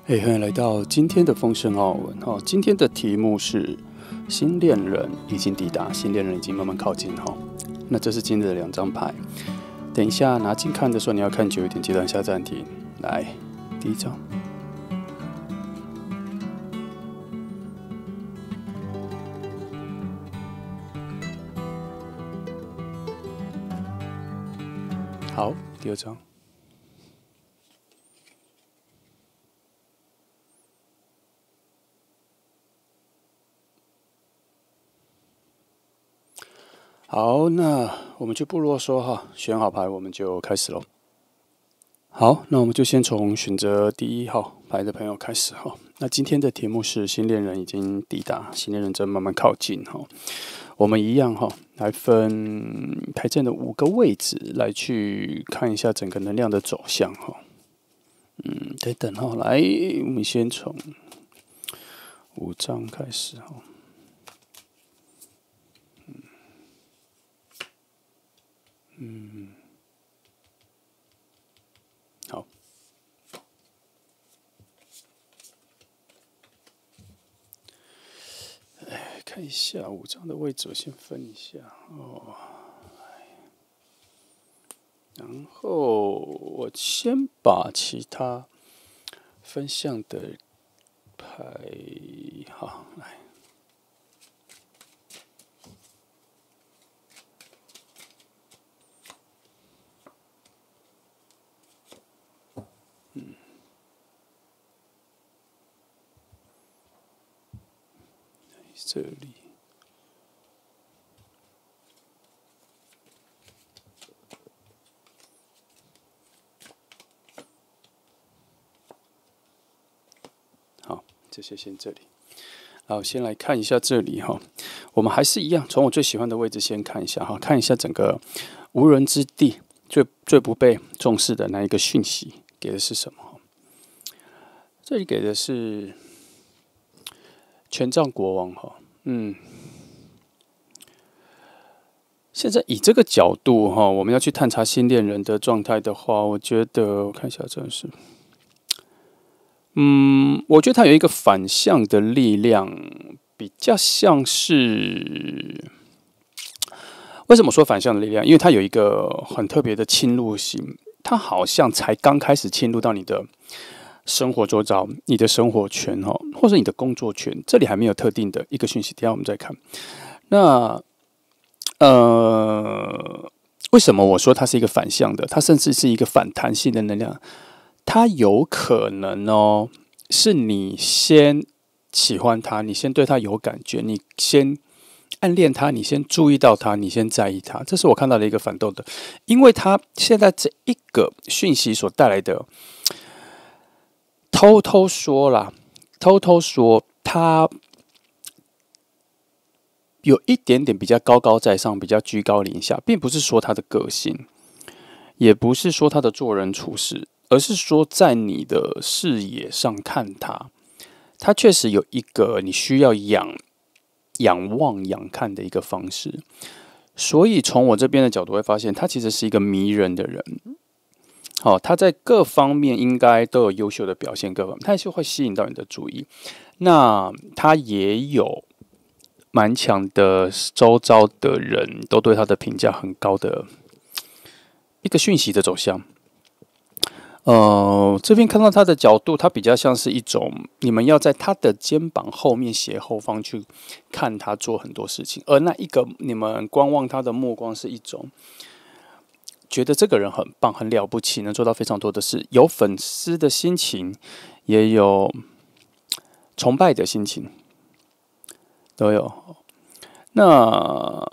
欢迎来到今天的丰盛奥文哈。今天的题目是新恋人已经抵达，新恋人已经慢慢靠近哈。那这是今日的2张牌，等一下拿近看的时候，你要看久一点，记得按下暂停。来，第一张，好，第2张。好，那我们就不啰嗦哈，选好牌我们就开始喽。好，那我们就先从选择第1号牌的朋友开始哈。那今天的题目是新恋人已经抵达，新恋人正慢慢靠近哈。我们一样哈，来分牌阵的5个位置来去看一下整个能量的走向哈。等等哈，来，我们先从5张开始哈。好，看一下5张的位置，我先分一下哦。然后我先把其他分项的牌，好，来。这里，好，这些先这里。好，先来看一下这里哈。我们还是一样，从我最喜欢的位置先看一下哈，看一下整个无人之地最不被重视的那一个讯息给的是什么？这里给的是权杖国王哈。现在以这个角度哈，我们要去探查新恋人的状态的话，我觉得我看一下，真的是，我觉得它有一个反向的力量，比较像是，为什么说反向的力量？因为它有一个很特别的侵入性，它好像才刚开始侵入到你的生活周遭、你的生活圈哈，或者你的工作圈，这里还没有特定的一个讯息，等一下我们再看。那为什么我说它是一个反向的？它甚至是一个反弹性的能量。它有可能哦，是你先喜欢他，你先对他有感觉，你先暗恋他，你先注意到他，你先在意他。这是我看到的一个反动的，因为他现在这一个讯息所带来的，偷偷说他有一点点比较高高在上，比较居高临下，并不是说他的个性，也不是说他的做人处事，而是说在你的视野上看他，他确实有一个你需要仰望、仰看的一个方式。所以从我这边的角度会发现，他其实是一个迷人的人。好，他在各方面应该都有优秀的表现，各方面他也是会吸引到你的注意。那他也有蛮强的，周遭的人都对他的评价很高的一个讯息的走向。这边看到他的角度，他比较像是一种你们要在他的肩膀后面斜后方去看他做很多事情，而那一个你们观望他的目光是一种觉得这个人很棒、很了不起，能做到非常多的事，有粉丝的心情，也有崇拜的心情。都有，那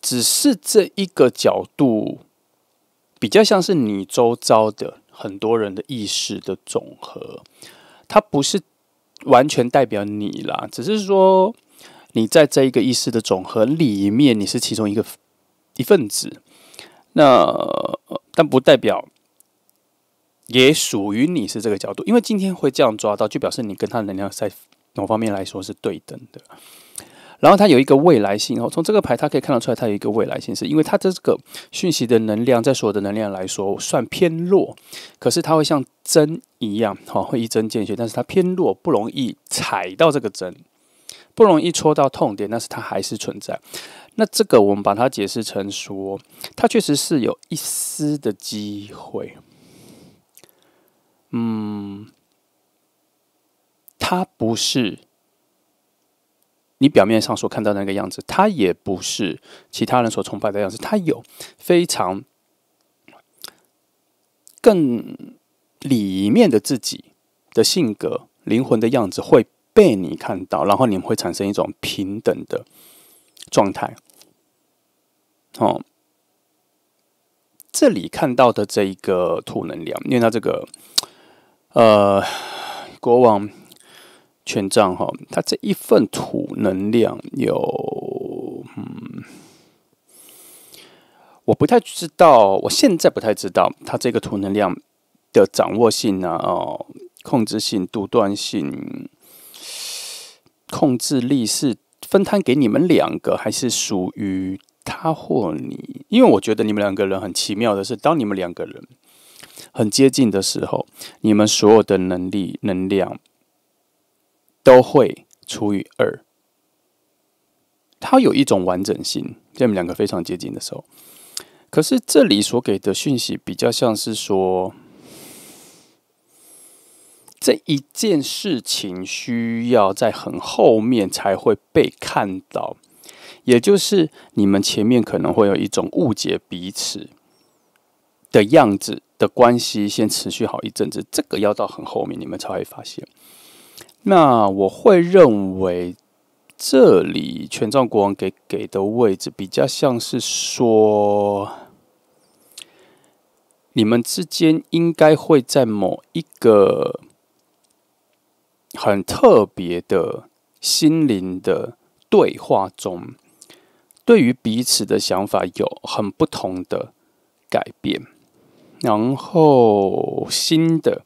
只是这一个角度比较像是你周遭的很多人的意识的总和，它不是完全代表你啦，只是说你在这一个意识的总和里面，你是其中一份子。那但不代表也属于你是这个角度，因为今天会这样抓到，就表示你跟他的能量在某方面来说是对等的。然后它有一个未来性哦，从这个牌它可以看得出来，它有一个未来性，是因为它这个讯息的能量，在所有的能量来说算偏弱，可是它会像针一样，会一针见血，但是它偏弱，不容易踩到这个针，不容易戳到痛点，但是它还是存在。那这个我们把它解释成说，它确实是有一丝的机会，它不是你表面上所看到的那个样子，它也不是其他人所崇拜的样子，它有非常更里面的自己的性格、灵魂的样子会被你看到，然后你们会产生一种平等的状态。这里看到的这一个土能量，因为它这个国王权杖它这一份土能量有我不太知道，我现在不太知道它这个土能量的掌握性啊，控制性、独断性、控制力是分摊给你们两个，还是属于他或你？因为我觉得你们两个人很奇妙的是，当你们两个人很接近的时候，你们所有的能力、能量都会除以2，它有一种完整性。在你们两个非常接近的时候，可是这里所给的讯息比较像是说，这一件事情需要在很后面才会被看到，也就是你们前面可能会有一种误解彼此的样子的关系，先持续好一阵子，这个要到很后面你们才会发现。那我会认为，这里权杖国王给的位置比较像是说，你们之间应该会在某一个很特别的心灵的对话中，对于彼此的想法有很不同的改变，然后新的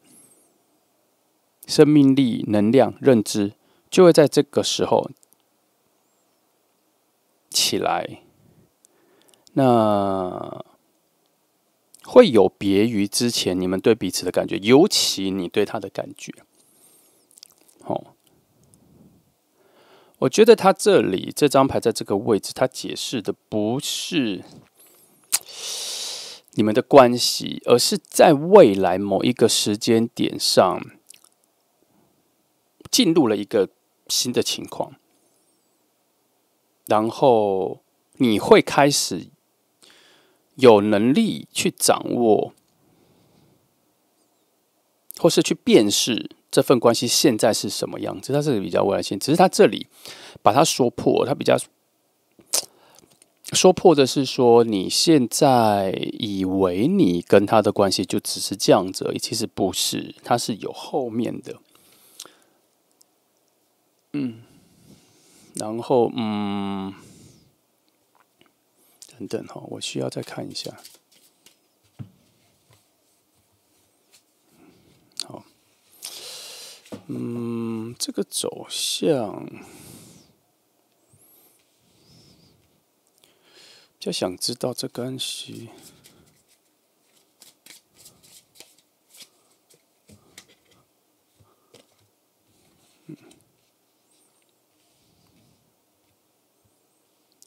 生命力、能量、认知就会在这个时候起来。那会有别于之前你们对彼此的感觉，尤其你对他的感觉。我觉得他这里这张牌在这个位置，他解释的不是你们的关系，而是在未来某一个时间点上进入了一个新的情况，然后你会开始有能力去掌握，或是去辨识这份关系现在是什么样子。它是比较未来性，只是它这里把它说破，它比较说破的是说，你现在以为你跟他的关系就只是这样子而已，其实不是，它是有后面的。然后等等我需要再看一下。好，这个走向比较想知道这关系。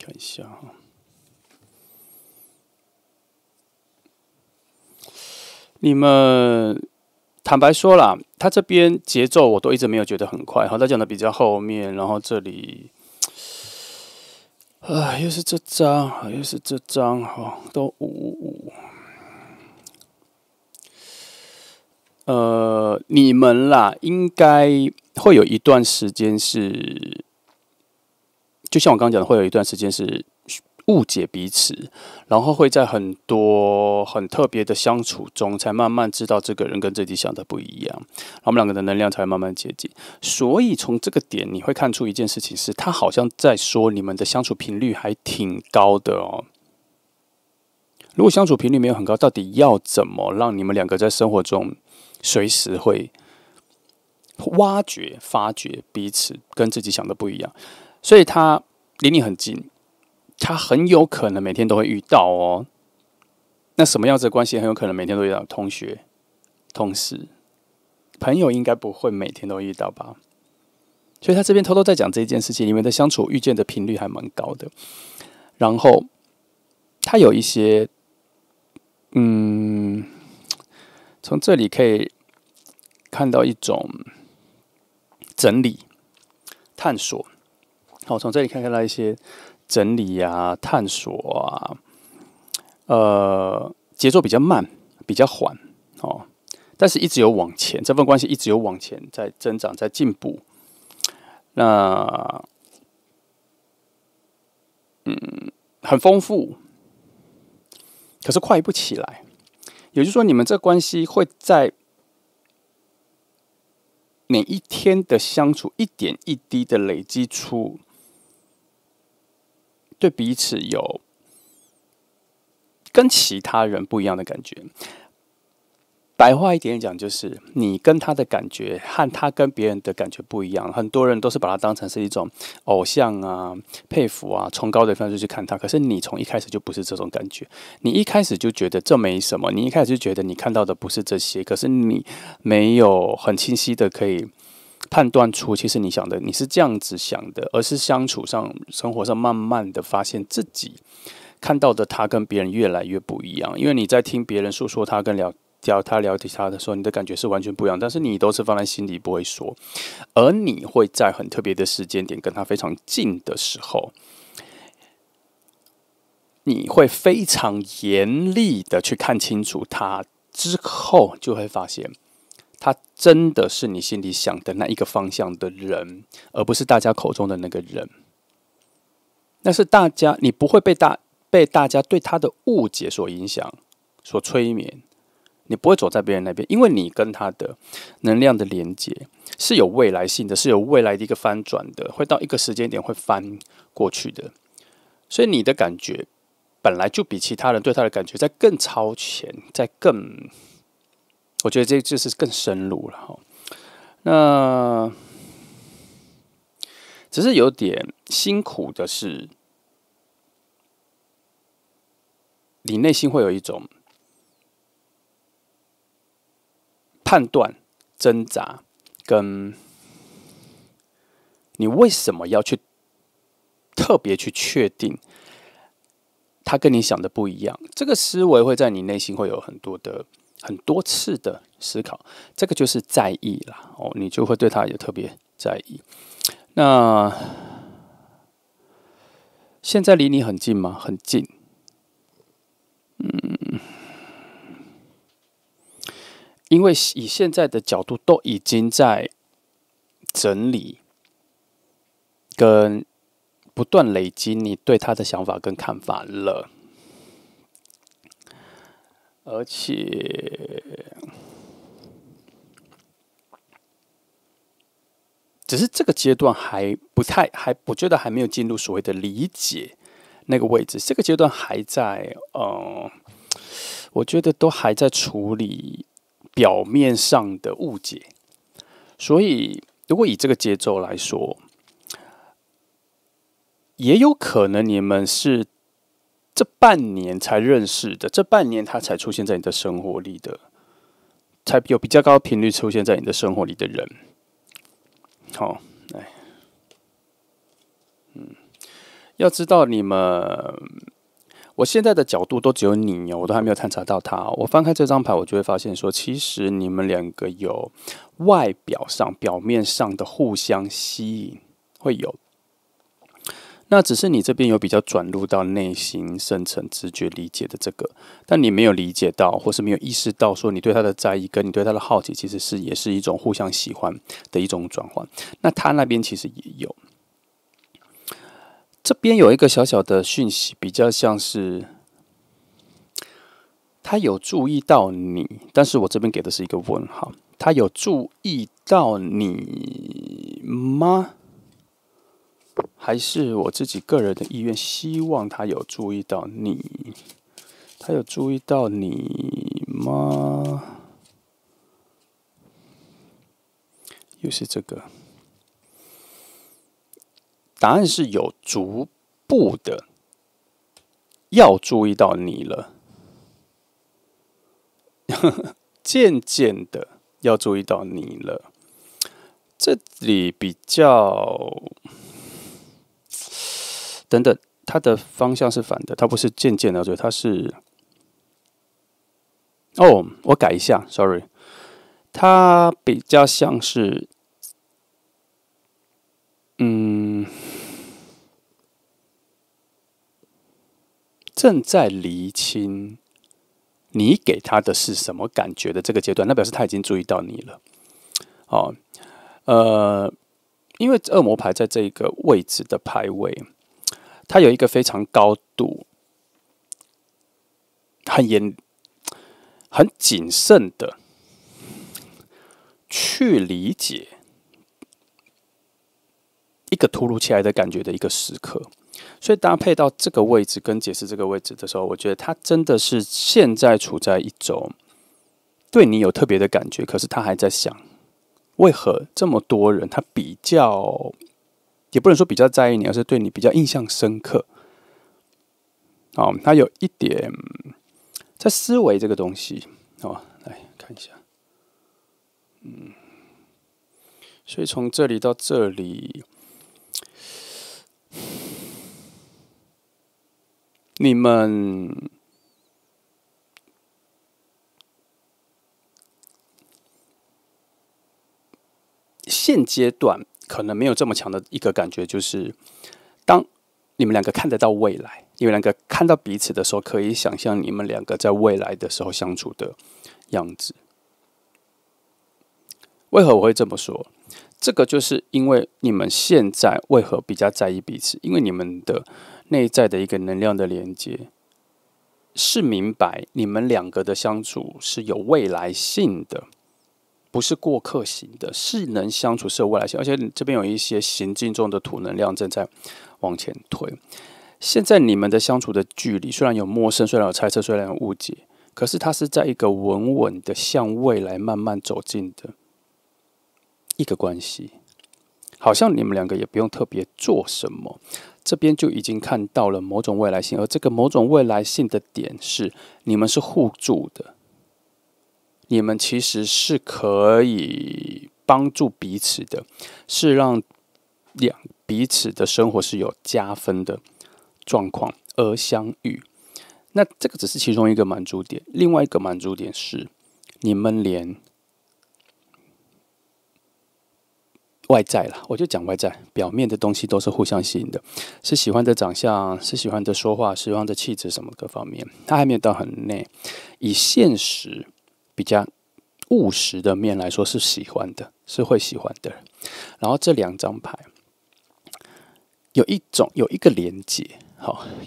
看一下哈，你们坦白说啦，他这边节奏我都一直没有觉得很快，他讲的比较后面，然后这里，又是这张，又是这张，都555。你们啦，应该会有一段时间是，就像我刚刚讲的，会有一段时间是误解彼此，然后会在很多很特别的相处中，才慢慢知道这个人跟自己想的不一样，然后我们两个的能量才会慢慢接近。所以从这个点，你会看出一件事情是，他好像在说你们的相处频率还挺高的哦。如果相处频率没有很高，到底要怎么让你们两个在生活中随时会挖掘、发掘彼此跟自己想的不一样？所以他离你很近，他很有可能每天都会遇到哦。那什么样子的关系很有可能每天都遇到？同学、同事、朋友应该不会每天都遇到吧？所以他这边偷偷在讲这件事情，你们的相处遇见的频率还蛮高的。然后他有一些，从这里可以看到一种整理、探索。好，从这里看到一些整理啊、探索啊，节奏比较慢，比较缓，哦，但是一直有往前，这份关系一直有往前，在增长，在进步。那很丰富，可是快不起来。也就是说，你们这关系会在每一天的相处，一点一滴的累积出对彼此有跟其他人不一样的感觉。白话一点讲，就是你跟他的感觉和他跟别人的感觉不一样。很多人都是把他当成是一种偶像啊、佩服啊、崇高的方式去看他。可是你从一开始就不是这种感觉，你一开始就觉得这没什么，你一开始就觉得你看到的不是这些，可是你没有很清晰的可以判断出，其实你想的你是这样子想的，而是相处上、生活上慢慢的发现自己看到的他跟别人越来越不一样。因为你在听别人诉说他跟了解他的时候，你的感觉是完全不一样，但是你都是放在心里不会说，而你会在很特别的时间点跟他非常近的时候，你会非常严厉的去看清楚他，之后就会发现他真的是你心里想的那一个方向的人，而不是大家口中的那个人。那是大家，你不会被大家对他的误解所影响、所催眠。你不会走在别人那边，因为你跟他的能量的连接是有未来性的，是有未来的一个翻转的，会到一个时间点会翻过去的。所以你的感觉本来就比其他人对他的感觉在更超前，在更，我觉得这就是更深入了哈。那只是有点辛苦的是，你内心会有一种判断、挣扎，跟你为什么要去特别去确定他跟你想的不一样？这个思维会在你内心会有很多次的思考，这个就是在意啦。哦，你就会对他也特别在意。那现在离你很近吗？很近。因为以现在的角度都已经在整理跟不断累积你对他的想法跟看法了，而且只是这个阶段还不太我觉得还没有进入所谓的理解那个位置，这个阶段还在我觉得都还在处理表面上的误解，所以如果以这个节奏来说，也有可能你们是这半年才认识的，这半年他才出现在你的生活里的，才有比较高频率出现在你的生活里的人。好，要知道你们，我现在的角度都只有你哦，我都还没有探查到他。我翻开这张牌，我就会发现说，其实你们两个有外表上、表面上的互相吸引，会有。那只是你这边有比较转入到内心深层直觉理解的这个，但你没有理解到，或是没有意识到，说你对他的在意跟你对他的好奇，其实也是一种互相喜欢的一种转换。那他那边其实也有，这边有一个小小的讯息，比较像是他有注意到你，但是我这边给的是一个问号，他有注意到你吗？还是我自己个人的意愿，希望他有注意到你。他有注意到你吗？又是这个。答案是有逐步的要注意到你了，渐渐的要注意到你了。这里比较等等，它的方向是反的，它不是渐渐的，它是我改一下 ，sorry， 它比较像是正在厘清你给他的是什么感觉的这个阶段，那表示他已经注意到你了。因为恶魔牌在这个位置的排位，它有一个非常高度、很谨慎的去理解一个突如其来的感觉的一个时刻。所以搭配到这个位置跟解释这个位置的时候，我觉得他真的是现在处在一种对你有特别的感觉，可是他还在想，为何这么多人他比较，也不能说比较在意你，而是对你比较印象深刻。他有一点在思维这个东西。来看一下，所以从这里到这里，你们现阶段可能没有这么强的一个感觉，就是当你们两个看得到未来，你们两个看到彼此的时候，可以想象你们两个在未来的时候相处的样子。为何我会这么说？这个就是因为你们现在为何比较在意彼此，因为你们的内在的一个能量的连接，是明白你们两个的相处是有未来性的，不是过客型的，是能相处，是有未来性。而且这边有一些行进中的土能量正在往前推。现在你们的相处的距离虽然有陌生，虽然有猜测，虽然有误解，可是它是在一个稳稳的向未来慢慢走近的一个关系。好像你们两个也不用特别做什么，这边就已经看到了某种未来性，而这个某种未来性的点是，你们是互助的，你们其实是可以帮助彼此的，是让彼此的生活是有加分的状况而相遇。那这个只是其中一个满足点，另外一个满足点是，你们连外在啦，我就讲外在，表面的东西都是互相吸引的，是喜欢的长相，是喜欢的说话，喜欢的气质什么各方面，它还没有到很内。以现实比较务实的面来说，是喜欢的，是会喜欢的。然后这两张牌有一个连结，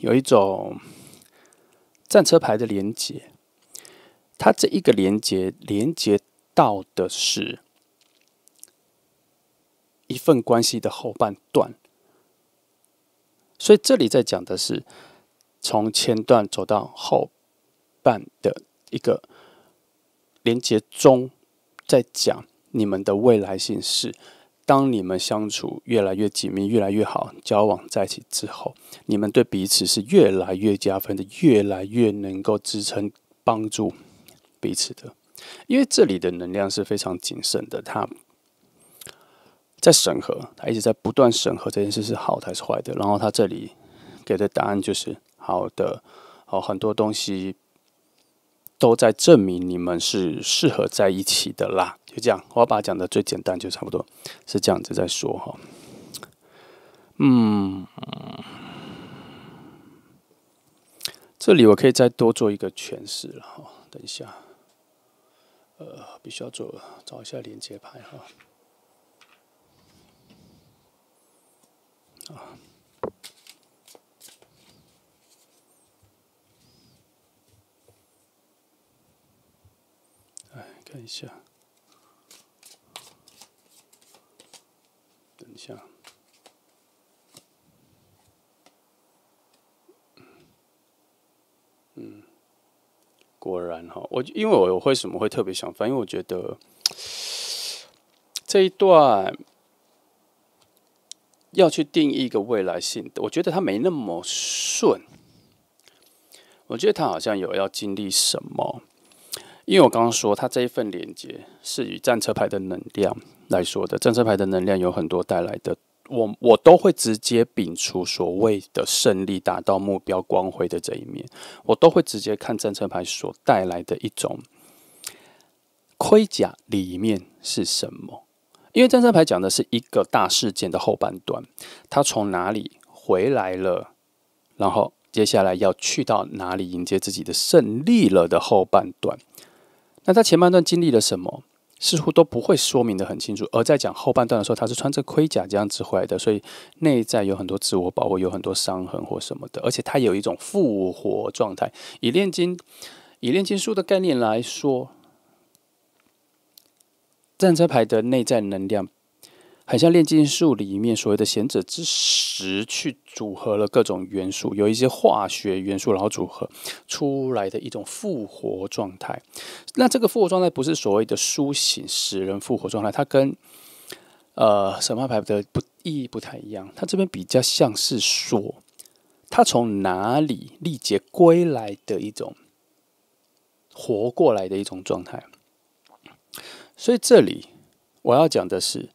有一种战车牌的连结，它这一个连结到的是一份关系的后半段，所以这里在讲的是从前段走到后半的一个连结中，在讲你们的未来性是，当你们相处越来越紧密、越来越好，交往在一起之后，你们对彼此是越来越加分的，越来越能够支撑、帮助彼此的。因为这里的能量是非常谨慎的，它在审核，他一直在不断审核这件事是好的还是坏的。然后他这里给的答案就是好的，很多东西都在证明你们是适合在一起的啦。就这样，我要把它讲的最简单，就差不多是这样子在说哈。这里我可以再多做一个诠释了哈。等一下，必须要找一下连接牌哈。看一下，等一下，果然哈，因为我为什么会特别想翻？因为我觉得这一段要去定义一个未来性的，我觉得它没那么顺。我觉得它好像有要经历什么，因为我刚刚说它这一份连接是以战车牌的能量来说的，战车牌的能量有很多带来的，我都会直接摒除所谓的胜利、达到目标、光辉的这一面，我都会直接看战车牌所带来的一种盔甲里面是什么。因为战车牌讲的是一个大事件的后半段，他从哪里回来了，然后接下来要去到哪里迎接自己的胜利了的后半段。那他前半段经历了什么，似乎都不会说明得很清楚。而在讲后半段的时候，他是穿着盔甲这样子回来的，所以内在有很多自我保护，有很多伤痕或什么的，而且他有一种复活状态。以炼金术的概念来说，战车牌的内在能量很像炼金术里面所谓的贤者之石，去组合了各种元素，有一些化学元素，然后组合出来的一种复活状态。那这个复活状态不是所谓的苏醒使人复活状态，它跟神话牌的意义不太一样。它这边比较像是说，他从哪里历劫归来的一种活过来的一种状态。所以这里我要讲的是，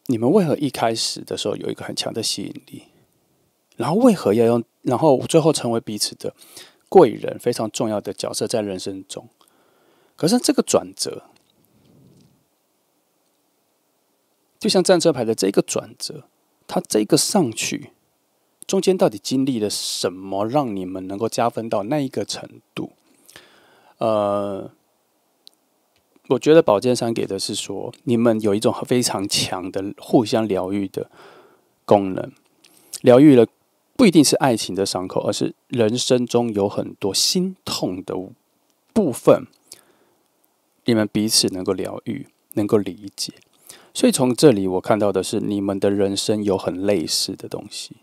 你们为何一开始的时候有一个很强的吸引力，然后为何要用，然后最后成为彼此的贵人，非常重要的角色在人生中。可是这个转折，就像战车牌的这个转折，它这个上去，中间到底经历了什么，让你们能够加分到那一个程度？我觉得宝剑三给的是说，你们有一种非常强的互相疗愈的功能，疗愈了不一定是爱情的伤口，而是人生中有很多心痛的部分，你们彼此能够疗愈，能够理解。所以从这里我看到的是，你们的人生有很类似的东西，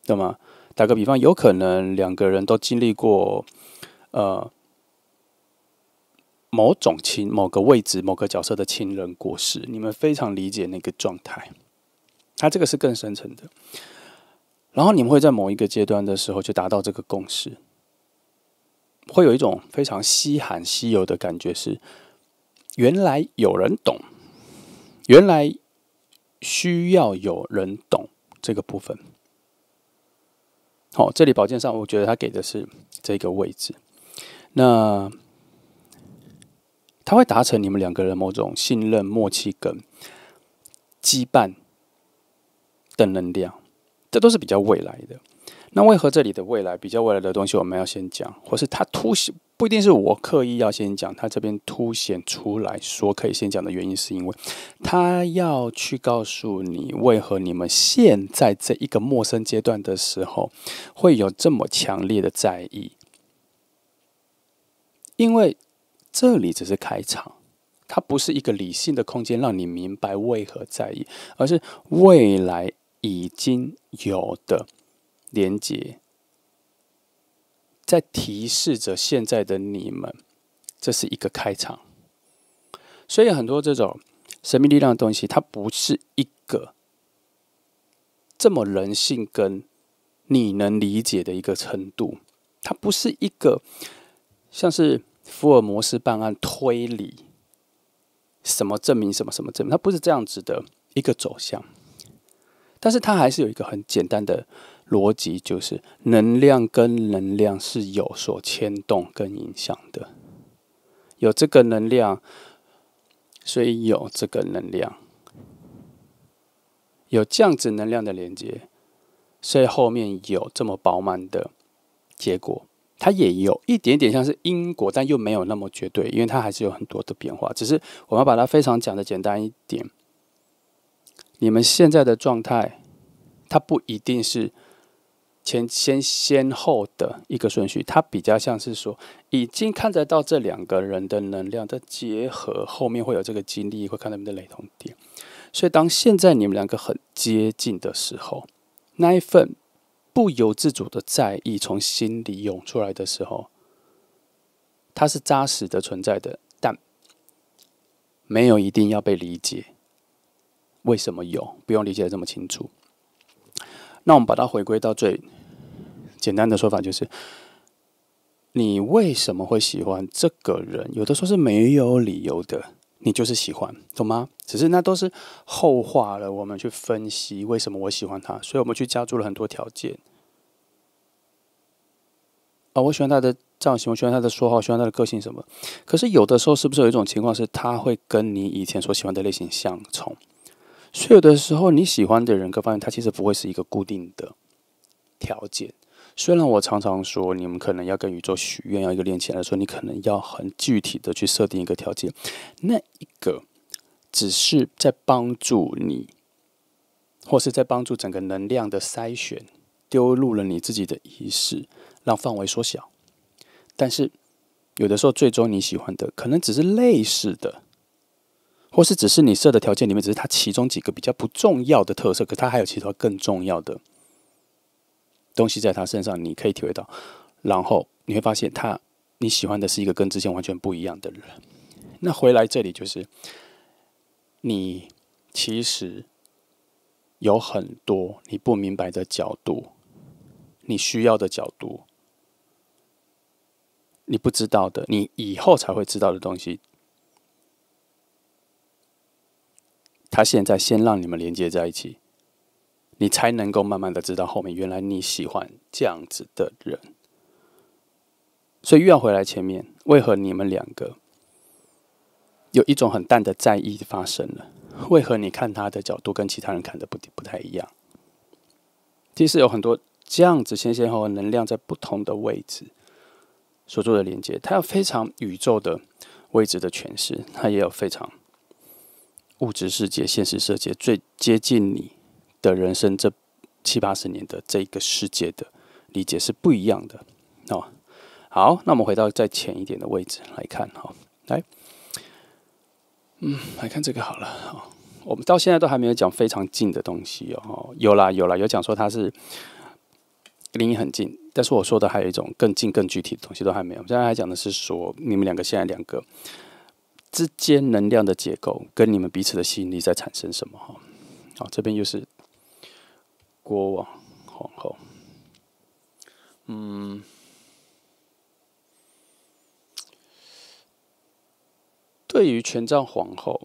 对吗？打个比方，有可能两个人都经历过，某个位置、某个角色的亲人过世，你们非常理解那个状态。它这个是更深层的，然后你们会在某一个阶段的时候就达到这个共识，会有一种非常稀罕、稀有的感觉是，原来有人懂，原来需要有人懂这个部分。好，这里宝剑上，我觉得他给的是这个位置，那它会达成你们两个人某种信任、默契跟羁绊的能量，这都是比较未来的。那为何这里的未来比较未来的东西我们要先讲，或是它凸显，不一定是我刻意要先讲，它这边凸显出来说可以先讲的原因，是因为他要去告诉你，为何你们现在这一个陌生阶段的时候会有这么强烈的在意，因为这里只是开场，它不是一个理性的空间让你明白为何在意，而是未来已经有的连结，在提示着现在的你们，这是一个开场。所以很多这种神秘力量的东西，它不是一个这么人性跟你能理解的一个程度，它不是一个像是福尔摩斯办案推理，什么证明什么什么证明，它不是这样子的一个走向。但是它还是有一个很简单的逻辑，就是能量跟能量是有所牵动跟影响的，有这个能量，所以有这个能量，有这样子能量的连接，所以后面有这么饱满的结果。它也有一点点像是因果，但又没有那么绝对，因为它还是有很多的变化。只是我们要把它非常讲的简单一点，你们现在的状态，它不一定是先后的一个顺序，它比较像是说，已经看得到这两个人的能量的结合，后面会有这个经历，会看他们的雷同点。所以当现在你们两个很接近的时候，那一份不由自主的在意从心里涌出来的时候，它是扎实的存在的，但没有一定要被理解，为什么有，不用理解得这么清楚。那我们把它回归到最简单的说法，就是你为什么会喜欢这个人？有的时候是没有理由的，你就是喜欢，懂吗？只是那都是后话了，我们去分析为什么我喜欢他，所以我们去加注了很多条件。我喜欢他的造型，我喜欢他的说话，我喜欢他的个性什么。可是有的时候是不是有一种情况是，他会跟你以前所喜欢的类型相冲？所以有的时候你喜欢的人各方面，他其实不会是一个固定的条件。虽然我常常说，你们可能要跟宇宙许愿，要一个连起来的时候，你可能要很具体的去设定一个条件，那一个只是在帮助你，或是在帮助整个能量的筛选，丢入了你自己的意识，让范围缩小。但是有的时候，最终你喜欢的可能只是类似的，或是只是你设的条件里面，只是它其中几个比较不重要的特色，可它还有其他更重要的东西在他身上，你可以体会到，然后你会发现你喜欢的是一个跟之前完全不一样的人。那回来这里就是，你其实有很多你不明白的角度，你需要的角度，你不知道的，你以后才会知道的东西，他现在先让你们连接在一起。你才能够慢慢的知道后面原来你喜欢这样子的人。所以又要回来前面，为何你们两个有一种很淡的在意发生了？为何你看他的角度跟其他人看的不太一样？其实有很多这样子先后的能量在不同的位置所做的连接，它有非常宇宙的位置的诠释，它也有非常物质世界、现实世界最接近你的人生这70-80年的这个世界的理解是不一样的。好，那我们回到再浅一点的位置来看，来看这个好了。我们到现在都还没有讲非常近的东西哦。有讲说它是离你很近，但是我说的还有一种更近、更具体的东西都还没有。现在还讲的是说，你们两个现在两个之间能量的结构跟你们彼此的吸引力在产生什么哈？好，这边又是国王、皇后，对于权杖皇后，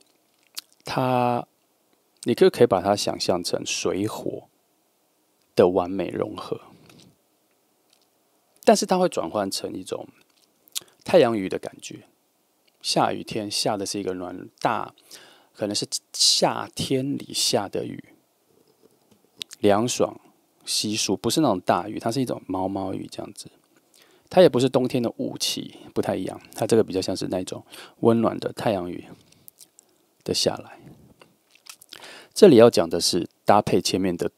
你可以把它想象成水火的完美融合，但是它会转换成一种太阳雨的感觉。下雨天下的是一个大，可能是夏天里下的雨，凉爽稀疏，不是那种大雨，它是一种毛毛雨这样子。它也不是冬天的雾气，不太一样。它这个比较像是那种温暖的太阳雨的下来。这里要讲的是搭配前面的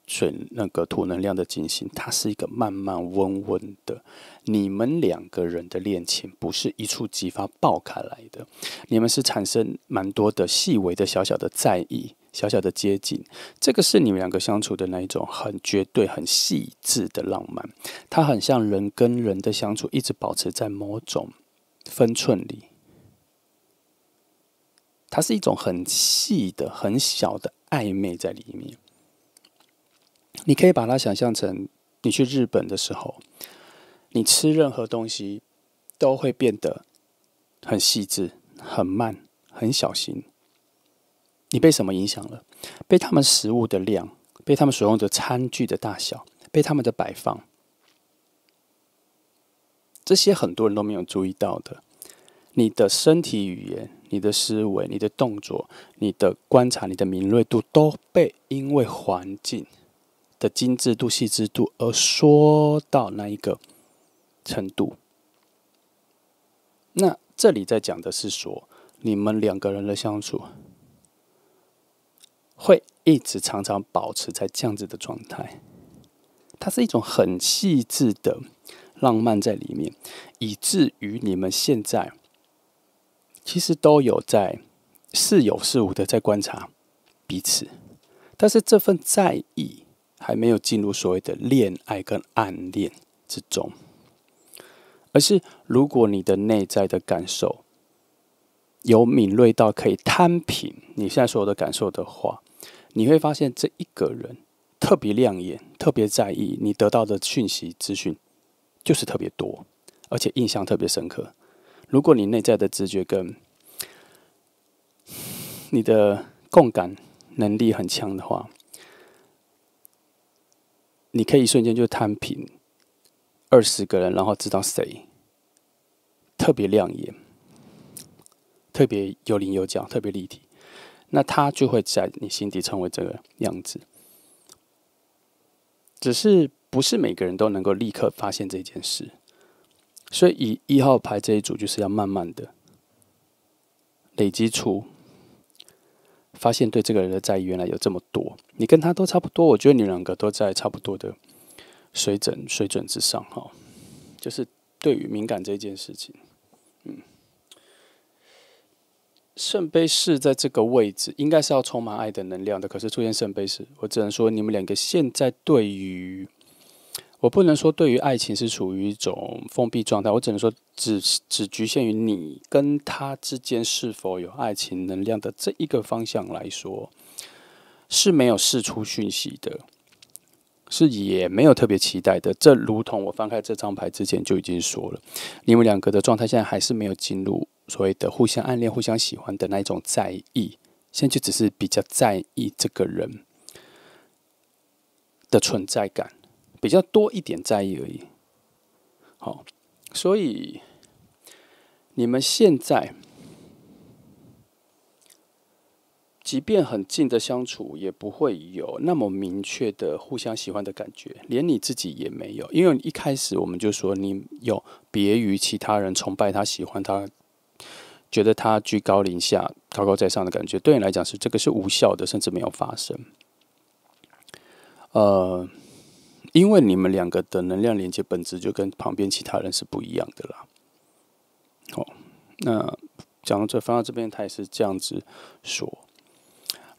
那个土能量的进行，它是一个慢慢温温的。你们两个人的恋情不是一触即发爆开来的，你们是产生蛮多的细微的小小的在意。小小的接近，这个是你们两个相处的那一种很绝对、很细致的浪漫。它很像人跟人的相处，一直保持在某种分寸里。它是一种很细的、很小的暧昧在里面。你可以把它想象成，你去日本的时候，你吃任何东西都会变得很细致、很慢、很小心。你被什么影响了？被他们食物的量，被他们所用的餐具的大小，被他们的摆放，这些很多人都没有注意到的。你的身体语言、你的思维、你的动作、你的观察、你的敏锐度，都被因为环境的精致度、细致度而缩到那一个程度。那这里在讲的是说，你们两个人的相处会一直常常保持在这样子的状态，它是一种很细致的浪漫在里面，以至于你们现在其实都有在似有似无的在观察彼此，但是这份在意还没有进入所谓的恋爱跟暗恋之中，而是如果你的内在的感受有敏锐到可以摊平你现在所有的感受的话，你会发现这一个人特别亮眼，特别在意你得到的讯息资讯，就是特别多，而且印象特别深刻。如果你内在的直觉跟你的共感能力很强的话，你可以一瞬间就摊平20个人，然后知道谁特别亮眼，特别有棱有角，特别立体，那他就会在你心底成为这个样子。只是不是每个人都能够立刻发现这件事，所以以1号牌这一组就是要慢慢的累积出，发现对这个人的在意原来有这么多，你跟他都差不多，我觉得你们两个都在差不多的水准之上哈，就是对于敏感这件事情，圣杯四在这个位置应该是要充满爱的能量的，可是出现圣杯四，我只能说你们两个现在对于，我不能说对于爱情是处于一种封闭状态，我只能说只局限于你跟他之间是否有爱情能量的这一个方向来说，是没有释出讯息的，是也没有特别期待的。这如同我翻开这张牌之前就已经说了，你们两个的状态现在还是没有进入所谓的互相暗恋、互相喜欢的那一种在意，现在就只是比较在意这个人的存在感，比较多一点在意而已。好，所以你们现在即便很近的相处，也不会有那么明确的互相喜欢的感觉，连你自己也没有。因为一开始我们就说，你有别于其他人崇拜他、喜欢他，觉得他居高临下、高高在上的感觉，对你来讲是这个是无效的，甚至没有发生。因为你们两个的能量连接本质就跟旁边其他人是不一样的啦。好，那讲到翻到这边，他也是这样子说。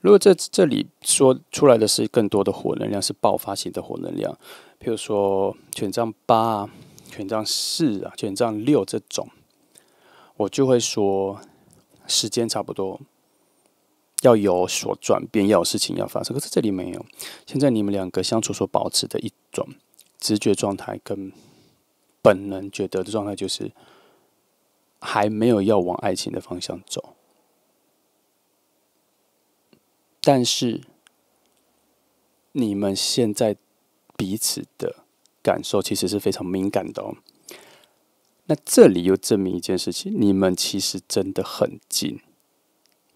如果这里说出来的是更多的火能量，是爆发型的火能量，譬如说权杖8啊、权杖4啊、权杖6这种，我就会说时间差不多要有所转变，要有事情要发生。可是这里没有，现在你们两个相处所保持的一种直觉状态跟本能觉得的状态，就是还没有要往爱情的方向走。但是你们现在彼此的感受其实是非常敏感的哦。那这里又证明一件事情，你们其实真的很近，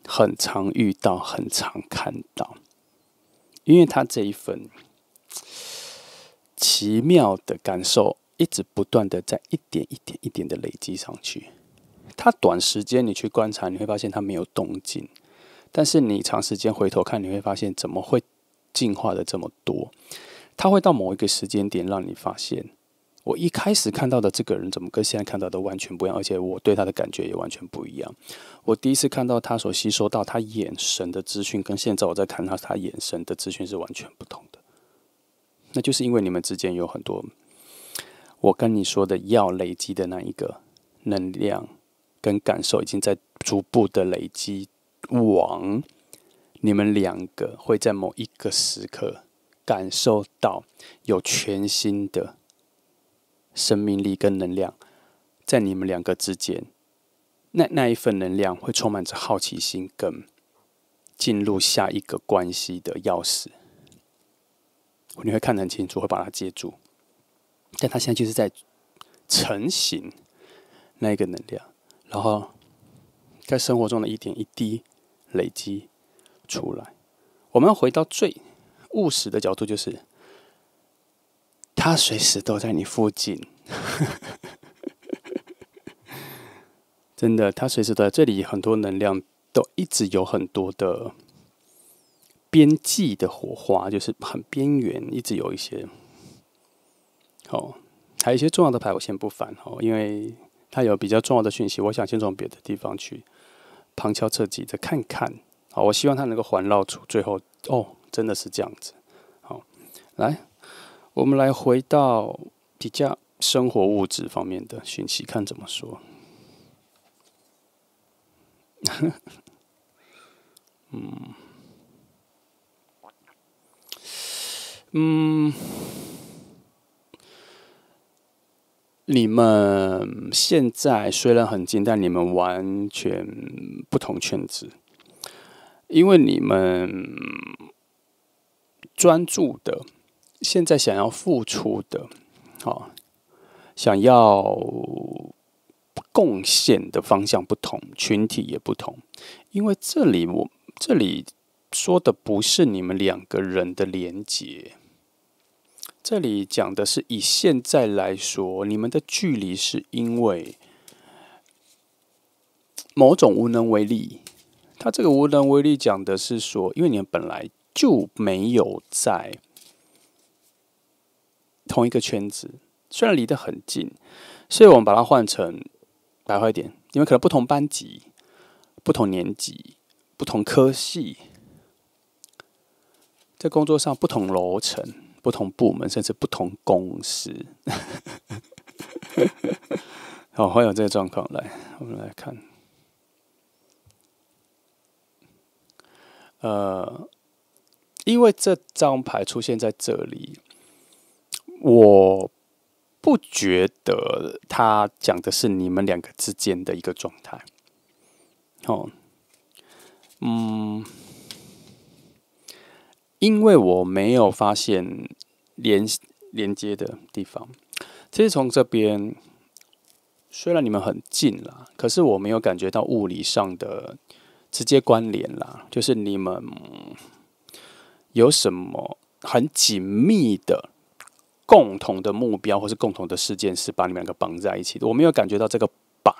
很常遇到，很常看到。因为他这一份奇妙的感受，一直不断的在一点一点的累积上去。他短时间你去观察，你会发现他没有动静。但是你长时间回头看，你会发现怎么会进化的这么多？它会到某一个时间点，让你发现，我一开始看到的这个人，怎么跟现在看到的完全不一样，而且我对他的感觉也完全不一样。我第一次看到他所吸收到他眼神的资讯，跟现在我在看他眼神的资讯是完全不同的。那就是因为你们之间有很多，我跟你说的要累积的那一个能量跟感受，已经在逐步的累积。往你们两个会在某一个时刻感受到有全新的生命力跟能量在你们两个之间，那一份能量会充满着好奇心跟进入下一个关系的钥匙，你会看得很清楚，会把它接住，但它现在就是在成型那一个能量，然后在生活中的一点一滴累积出来。我们要回到最务实的角度，就是他随时都在你附近，真的，他随时都在这里。很多能量都一直有很多的边际的火花，就是很边缘，一直有一些。还有一些重要的牌我先不翻因为它有比较重要的讯息，我想先从别的地方去旁敲侧击的看看。好，我希望它能够环绕出最后真的是这样子。好，来，我们来回到比较生活物质方面的讯息，看怎么说。嗯，你们现在虽然很近，但你们完全不同圈子，因为你们专注的，现在想要付出的，好，想要贡献的方向不同，群体也不同。因为这里说的不是你们两个人的连结，这里讲的是以现在来说，你们的距离是因为某种无能为力。他这个无能为力讲的是说，因为你们本来就没有在同一个圈子，虽然离得很近，所以我们把它换成白话一点，你们可能不同班级、不同年级、不同科系，在工作上不同楼层、不同部门，甚至不同公司。好，会有这个状况。来，我们来看。因为这张牌出现在这里，我不觉得他讲的是你们两个之间的一个状态。哦，因为我没有发现连接的地方。其实从这边，虽然你们很近啦，可是我没有感觉到物理上的直接关联啦，就是你们有什么很紧密的共同的目标或是共同的事件是把你们两个绑在一起的。我没有感觉到这个绑，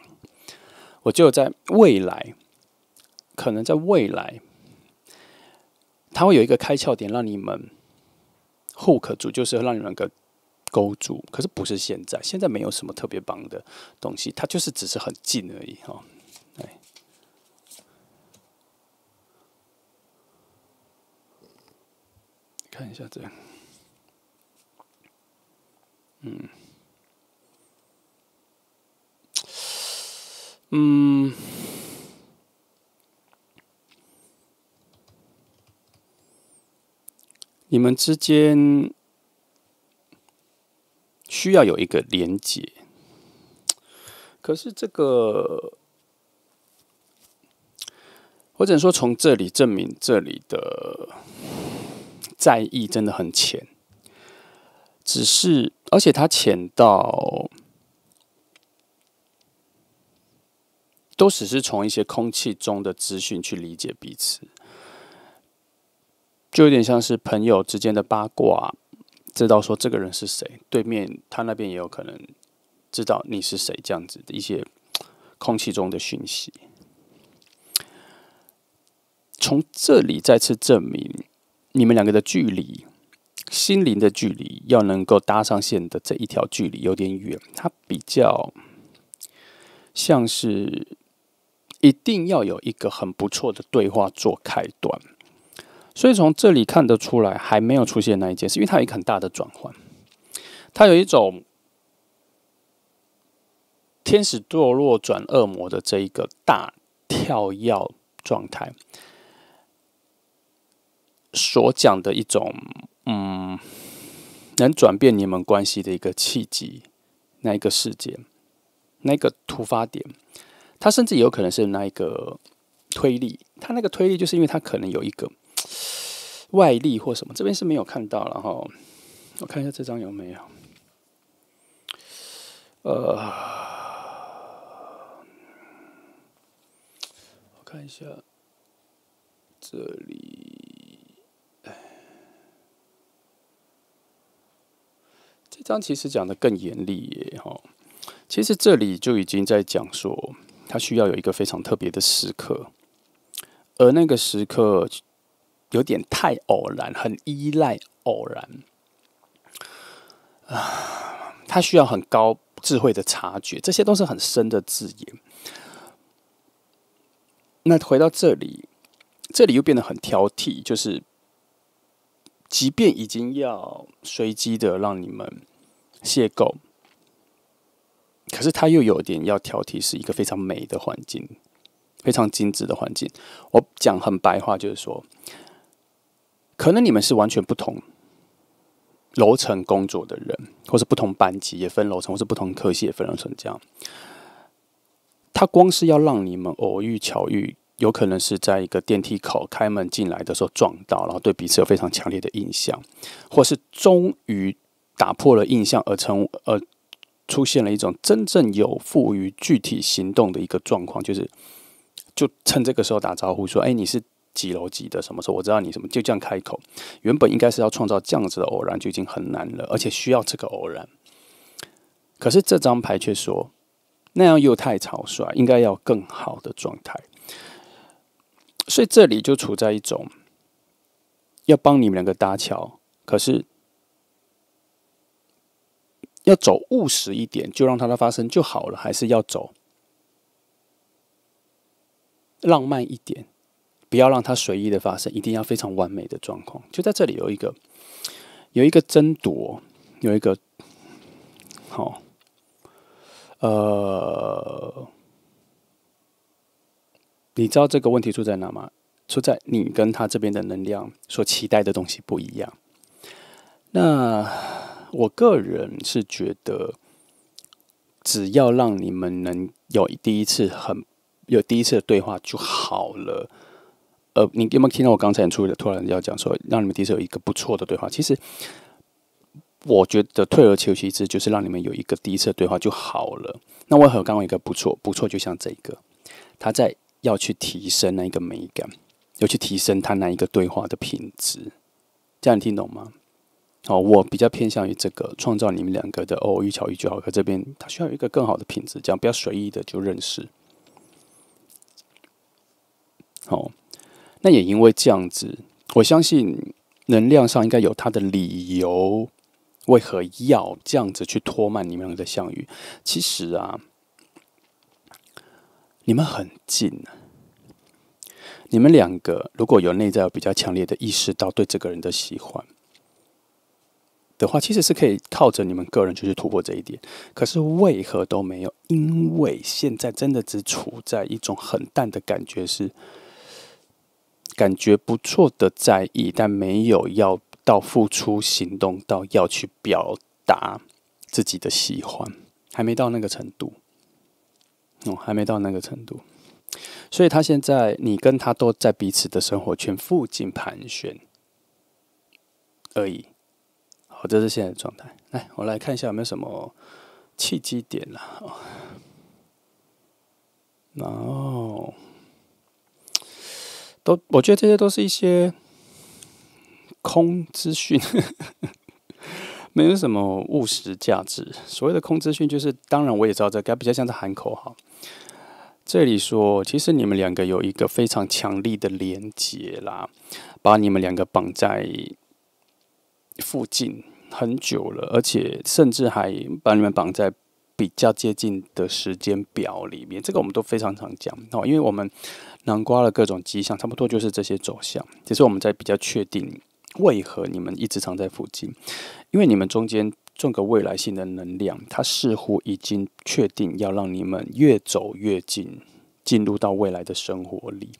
我就在未来，可能在未来，它会有一个开窍点让你们 hook 住，就是让你们两个勾住。可是不是现在，现在没有什么特别绑的东西，它就是只是很近而已哈。看一下这，你们之间需要有一个连结，可是这个，我只能说从这里证明这里的在意真的很浅，只是而且它浅到都只是从一些空气中的资讯去理解彼此，就有点像是朋友之间的八卦，知道说这个人是谁，对面他那边也有可能知道你是谁，这样子的一些空气中的讯息。从这里再次证明，你们两个的距离，心灵的距离，要能够搭上线的这一条距离有点远，它比较像是一定要有一个很不错的对话做开端。所以从这里看得出来，还没有出现那一件事，因为它有一个很大的转换，它有一种天使堕落转恶魔的这一个大跳跃状态，所讲的一种能转变你们关系的一个契机，那一个事件，那一个突发点，它甚至也有可能是那一个推力，它那个推力就是因为它可能有一个外力或什么，这边是没有看到了哈。我看一下这张有没有。我看一下这里，这张其实讲的更严厉耶哈。其实这里就已经在讲说，他需要有一个非常特别的时刻，而那个时刻有点太偶然，很依赖偶然。他需要很高智慧的察觉，这些都是很深的字眼。那回到这里，这里又变得很挑剔，就是即便已经要随机的让你们邂逅，可是他又有点要挑剔，是一个非常美的环境，非常精致的环境。我讲很白话，就是说，可能你们是完全不同楼层工作的人，或是不同班级也分楼层，或是不同科系也分楼层，这样，他光是要让你们偶遇巧遇，有可能是在一个电梯口开门进来的时候撞到，然后对彼此有非常强烈的印象，或是终于打破了印象而出现了一种真正有赋予具体行动的一个状况，就趁这个时候打招呼说：“哎，你是几楼几的？什么时候？我知道你什么。”就这样开口。原本应该是要创造这样子的偶然就已经很难了，而且需要这个偶然。可是这张牌却说那样又太草率，应该要更好的状态。所以这里就处在一种要帮你们两个搭桥，可是要走务实一点，就让它发生就好了，还是要走浪漫一点，不要让它随意的发生，一定要非常完美的状况。就在这里有一个争夺，有一个好，你知道这个问题出在哪吗？出在你跟他这边的能量所期待的东西不一样。那我个人是觉得，只要让你们能有第一次的对话就好了。你有没有听到我刚才突然要讲说，让你们第一次有一个不错的对话？其实我觉得退而求其次，就是让你们有一个第一次的对话就好了。那为何刚刚一个不错，就像这个，他在要去提升那一个美感，要去提升他那一个对话的品质，这样你听懂吗？我比较偏向于这个，创造你们两个的偶遇巧遇就好。可这边他需要有一个更好的品质，这样不要随意的就认识。那也因为这样子，我相信能量上应该有他的理由，为何要这样子去拖慢你们两个的相遇。其实啊，你们很近啊，你们两个如果有内在有比较强烈的意识到对这个人的喜欢的话，其实是可以靠着你们个人就去突破这一点。可是为何都没有？因为现在真的只处在一种很淡的感觉，是感觉不错的在意，但没有要到付出行动，到要去表达自己的喜欢，还没到那个程度。还没到那个程度。所以他现在，你跟他都在彼此的生活圈附近盘旋而已。好，这是现在的状态。来，我来看一下有没有什么契机点啦。然后，我觉得这些都是一些空资讯，没有什么务实价值。所谓的空资讯，就是当然我也知道这个比较像是喊口号。这里说，其实你们两个有一个非常强力的连结啦，把你们两个绑在附近很久了，而且甚至还把你们绑在比较接近的时间表里面。这个我们都非常常讲因为我们囊括了各种迹象，差不多就是这些走向。只是我们在比较确定为何你们一直常在附近，因为你们中间这个未来性的能量，它似乎已经确定要让你们越走越近，进入到未来的生活里。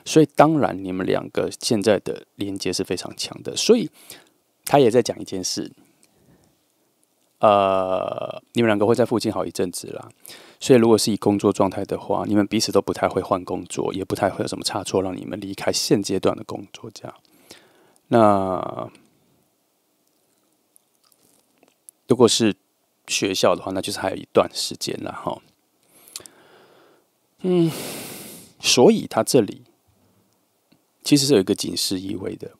所以当然你们两个现在的连接是非常强的。所以他也在讲一件事，你们两个会在附近好一阵子啦。所以如果是以工作状态的话，你们彼此都不太会换工作，也不太会有什么差错让你们离开现阶段的工作这样。那如果是学校的话，那就是还有一段时间了哈。所以他这里其实是有一个警示意味的。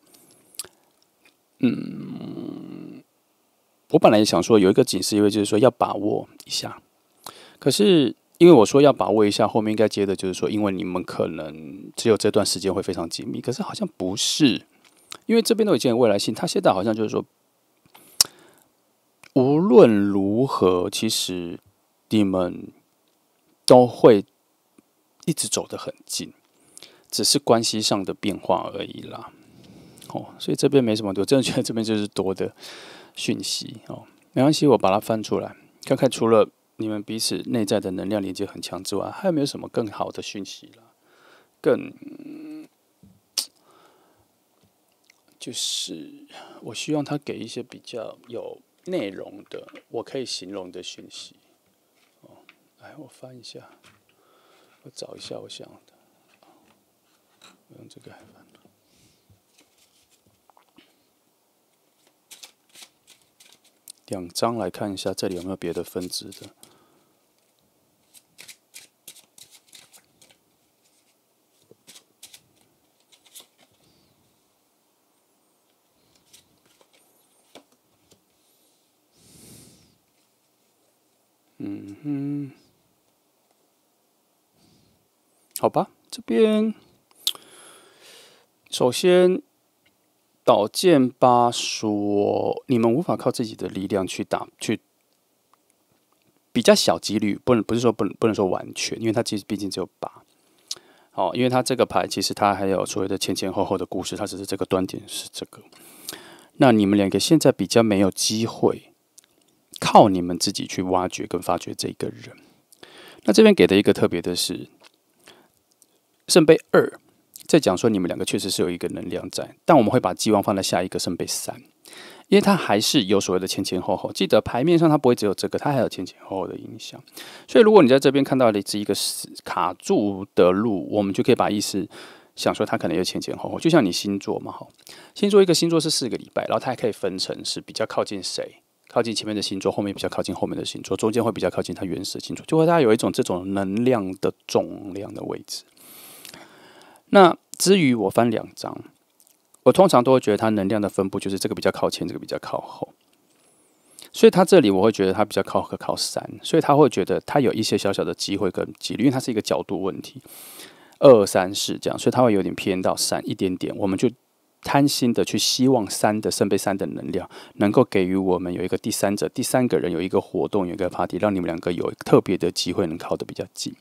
我本来也想说有一个警示意味，就是说要把握一下。可是因为我说要把握一下，后面应该接的就是说，因为你们可能只有这段时间会非常紧密，可是好像不是，因为这边都已经有未来性，他现在好像就是说，无论如何，其实你们都会一直走得很近，只是关系上的变化而已啦。所以这边没什么多，真的觉得这边就是多的讯息没关系，我把它翻出来看看，除了你们彼此内在的能量连接很强之外，还有没有什么更好的讯息啦？就是我希望他给一些比较有内容的，我可以形容的讯息。来，我翻一下，我找一下我想的。我用这个来翻。2张来看一下，这里有没有别的分支的？好吧，这边首先岛见八说，你们无法靠自己的力量去比较小几率，不是说不能说完全，因为它其实毕竟只有8。好，因为它这个牌其实它还有所谓的前前后后的故事，它只是这个端点是这个。那你们2个现在比较没有机会靠你们自己去挖掘跟发掘这个人。那这边给的一个特别的是圣杯2，在讲说你们2个确实是有一个能量在，但我们会把寄望放在下一个圣杯3，因为它还是有所谓的前前后后。记得牌面上它不会只有这个，它还有前前后后的影响。所以如果你在这边看到的是一个卡住的路，我们就可以把意思想说它可能有前前后后，就像你星座嘛，一个星座是4个礼拜，然后它还可以分成是比较靠近谁。靠近前面的星座，后面比较靠近后面的星座，中间会比较靠近它原始的星座，就会它有一种这种能量的重量的位置。那至于我翻2张，我通常都会觉得它能量的分布就是这个比较靠前，这个比较靠后。所以它这里我会觉得它比较靠3，所以他会觉得它有一些小小的机会跟几率，因为它是一个角度问题，2、3、4这样，所以它会有点偏到3一点点，我们就贪心的去希望3的圣杯3的能量能够给予我们有一个第三者、第3个人有一个活动、有一个 party， 让你们2个有特别的机会能靠得比较近。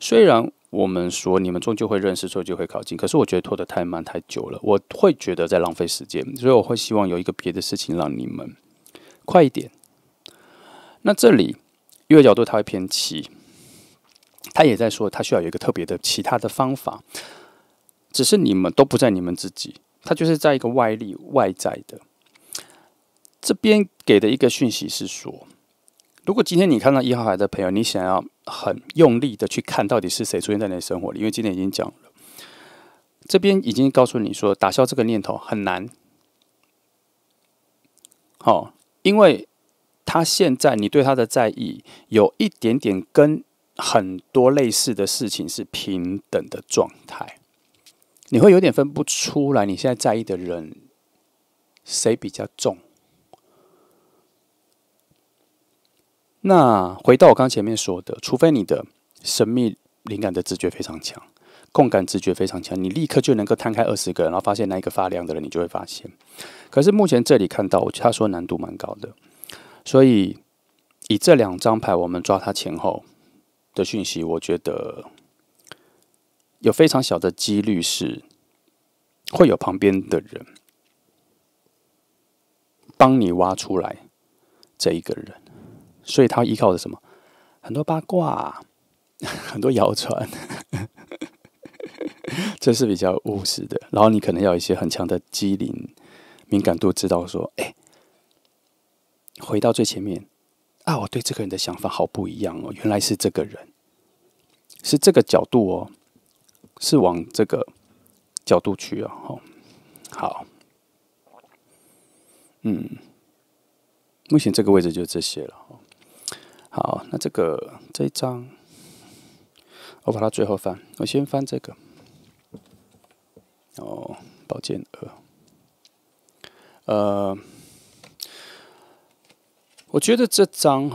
虽然我们说你们终究会认识，终究会靠近，可是我觉得拖得太慢太久了，我会觉得在浪费时间，所以我会希望有一个别的事情让你们快一点。那这里月角度它会偏7，他也在说他需要有一个特别的其他的方法，只是你们都不在你们自己。它就是在一个外力外在的。这边给的一个讯息是说，如果今天你看到1号牌的朋友，你想要很用力的去看到底是谁出现在你的生活里，因为今天已经讲了，这边已经告诉你说打消这个念头很难。因为他现在你对他的在意有一点点跟很多类似的事情是平等的状态。你会有点分不出来，你现在在意的人谁比较重？那回到我刚前面说的，除非你的神秘灵感的直觉非常强，共感直觉非常强，你立刻就能够摊开20个人，然后发现那一个发亮的人，你就会发现。可是目前这里看到，他说难度蛮高的，所以以这2张牌，我们抓它前后的讯息，我觉得有非常小的几率是会有旁边的人帮你挖出来这一个人，所以他依靠的什么？很多八卦，很多谣传，这是比较务实的。然后你可能要有一些很强的机灵敏感度，知道说，回到最前面啊，我对这个人的想法好不一样哦，原来是这个人，是这个角度哦，是往这个角度去哦。好，目前这个位置就这些了。好，那这一张，我把它最后翻，我先翻这个。宝剑2，我觉得这张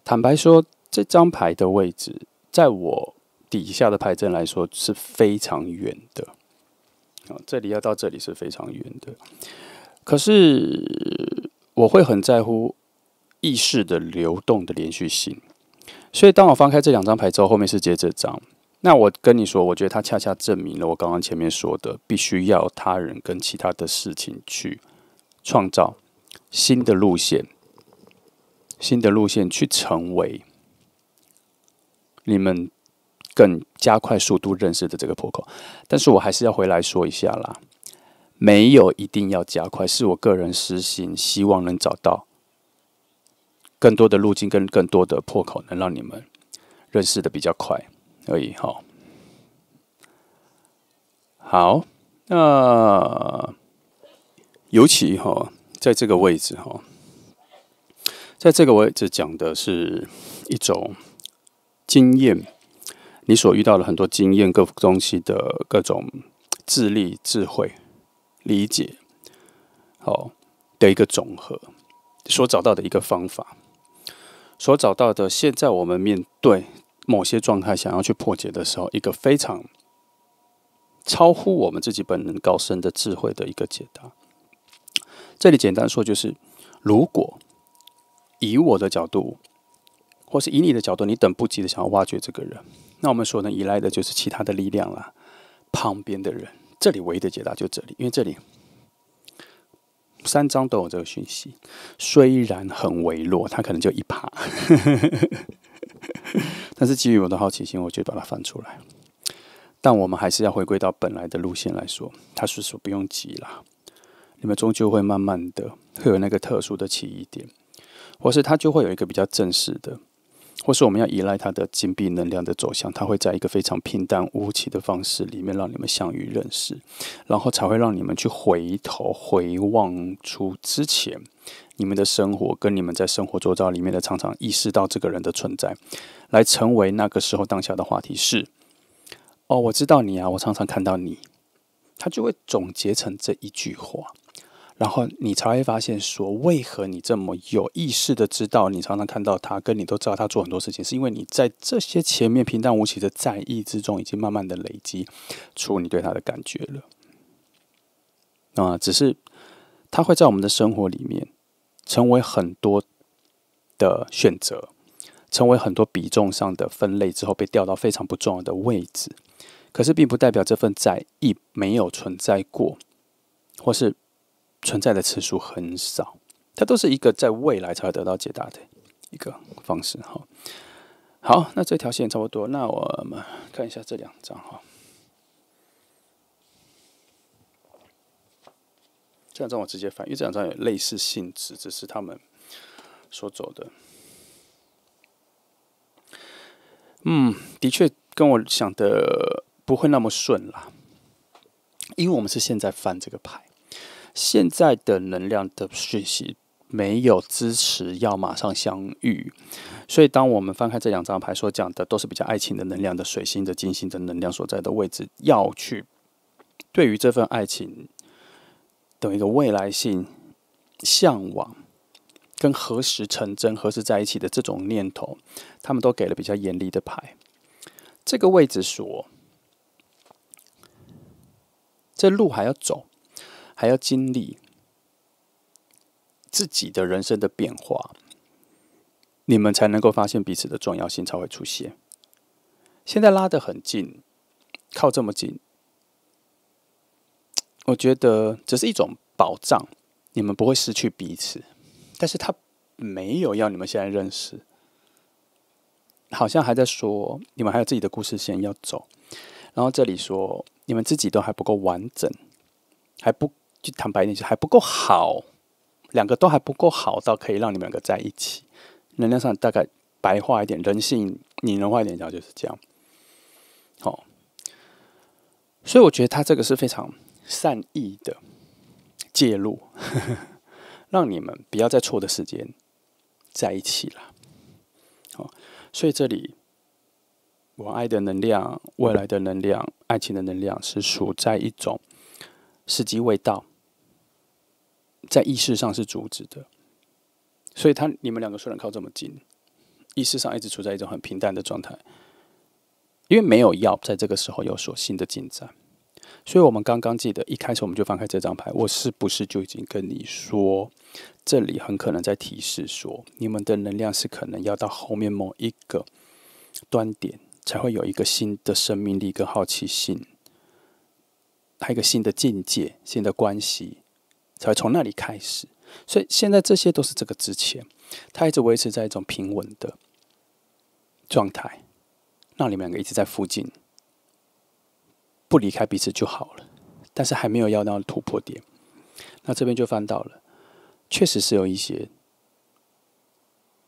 坦白说，这张牌的位置，在我底下的牌阵来说是非常远的。这里要到这里是非常远的，可是我会很在乎意识的流动的连续性，所以当我翻开这2张牌之后，后面是接这张。那我跟你说，我觉得它恰恰证明了我刚刚前面说的，必须要他人跟其他的事情去创造新的路线，去成为你们更加快速度认识的这个破口。但是我还是要回来说一下啦，没有一定要加快，是我个人私心，希望能找到更多的路径跟更多的破口，能让你们认识的比较快而已。好，那尤其在这个位置讲的是一种经验，你所遇到的很多经验、各东西的各种智力、智慧、理解，的一个总和，所找到的一个方法，所找到的现在我们面对某些状态想要去破解的时候，一个非常超乎我们自己本能高深的智慧的一个解答。这里简单说就是，如果以我的角度，或是以你的角度，你等不及的想要挖掘这个人，那我们所能依赖的就是其他的力量啦，旁边的人。这里唯一的解答就这里，因为这里3章都有这个讯息，虽然很微弱，它可能就1%，但是基于我的好奇心，我就把它翻出来。但我们还是要回归到本来的路线来说，它是说不用急啦，你们终究会慢慢的会有那个特殊的起义点，或是它就会有一个比较正式的，或是我们要依赖它的金币能量的走向，它会在一个非常平淡无奇的方式里面让你们相遇认识，然后才会让你们去回头回望出之前你们的生活跟你们在生活周遭里面的常常意识到这个人的存在，来成为那个时候当下的话题是我知道你啊，我常常看到你，他就会总结成这一句话，然后你才会发现说，为何你这么有意识的知道，你常常看到他，跟你都知道他做很多事情，是因为你在这些前面平淡无奇的在意之中，已经慢慢的累积出你对他的感觉了。只是他会在我们的生活里面成为很多的选择，成为很多比重上的分类之后，被调到非常不重要的位置。可是并不代表这份在意没有存在过，或是存在的次数很少，它都是一个在未来才会得到解答的一个方式。好，那这条线差不多，那我们看一下这2章这2章我直接翻，因为这2章有类似性质，只是他们所走的。的确跟我想的不会那么顺啦，因为我们是现在翻这个牌，现在的能量的讯息没有支持要马上相遇，所以当我们翻开这2张牌所讲的都是比较爱情的能量的水星的金星的能量所在的位置，要去对于这份爱情的一个未来性向往跟何时成真何时在一起的这种念头，他们都给了比较严厉的牌。这个位置说这路还要走，还要经历自己的人生的变化，你们才能够发现彼此的重要性才会出现。现在拉得很近，靠这么近，我觉得只是一种保障，你们不会失去彼此，但是他没有要你们现在认识，好像还在说你们还有自己的故事线要走，然后这里说你们自己都还不够完整，就坦白一点，还不够好，2个都还不够好到可以让你们2个在一起。能量上大概白话一点，人性拟人化一点讲就是这样。所以我觉得他这个是非常善意的介入，让你们不要在错的时间在一起了。所以这里我爱的能量、未来的能量、爱情的能量是处在一种时机未到，在意识上是阻止的。所以你们2个虽然靠这么近，意识上一直处在一种很平淡的状态，因为没有要在这个时候有所新的进展。所以我们刚刚记得一开始我们就翻开这张牌，我是不是就已经跟你说，这里很可能在提示说，你们的能量是可能要到后面某一个端点，才会有一个新的生命力跟好奇心，还有一个新的境界、新的关系，才会从那里开始。所以现在这些都是这个之前，它一直维持在一种平稳的状态，让你们两个一直在附近，不离开彼此就好了。但是还没有要到突破点，那这边就翻到了，确实是有一些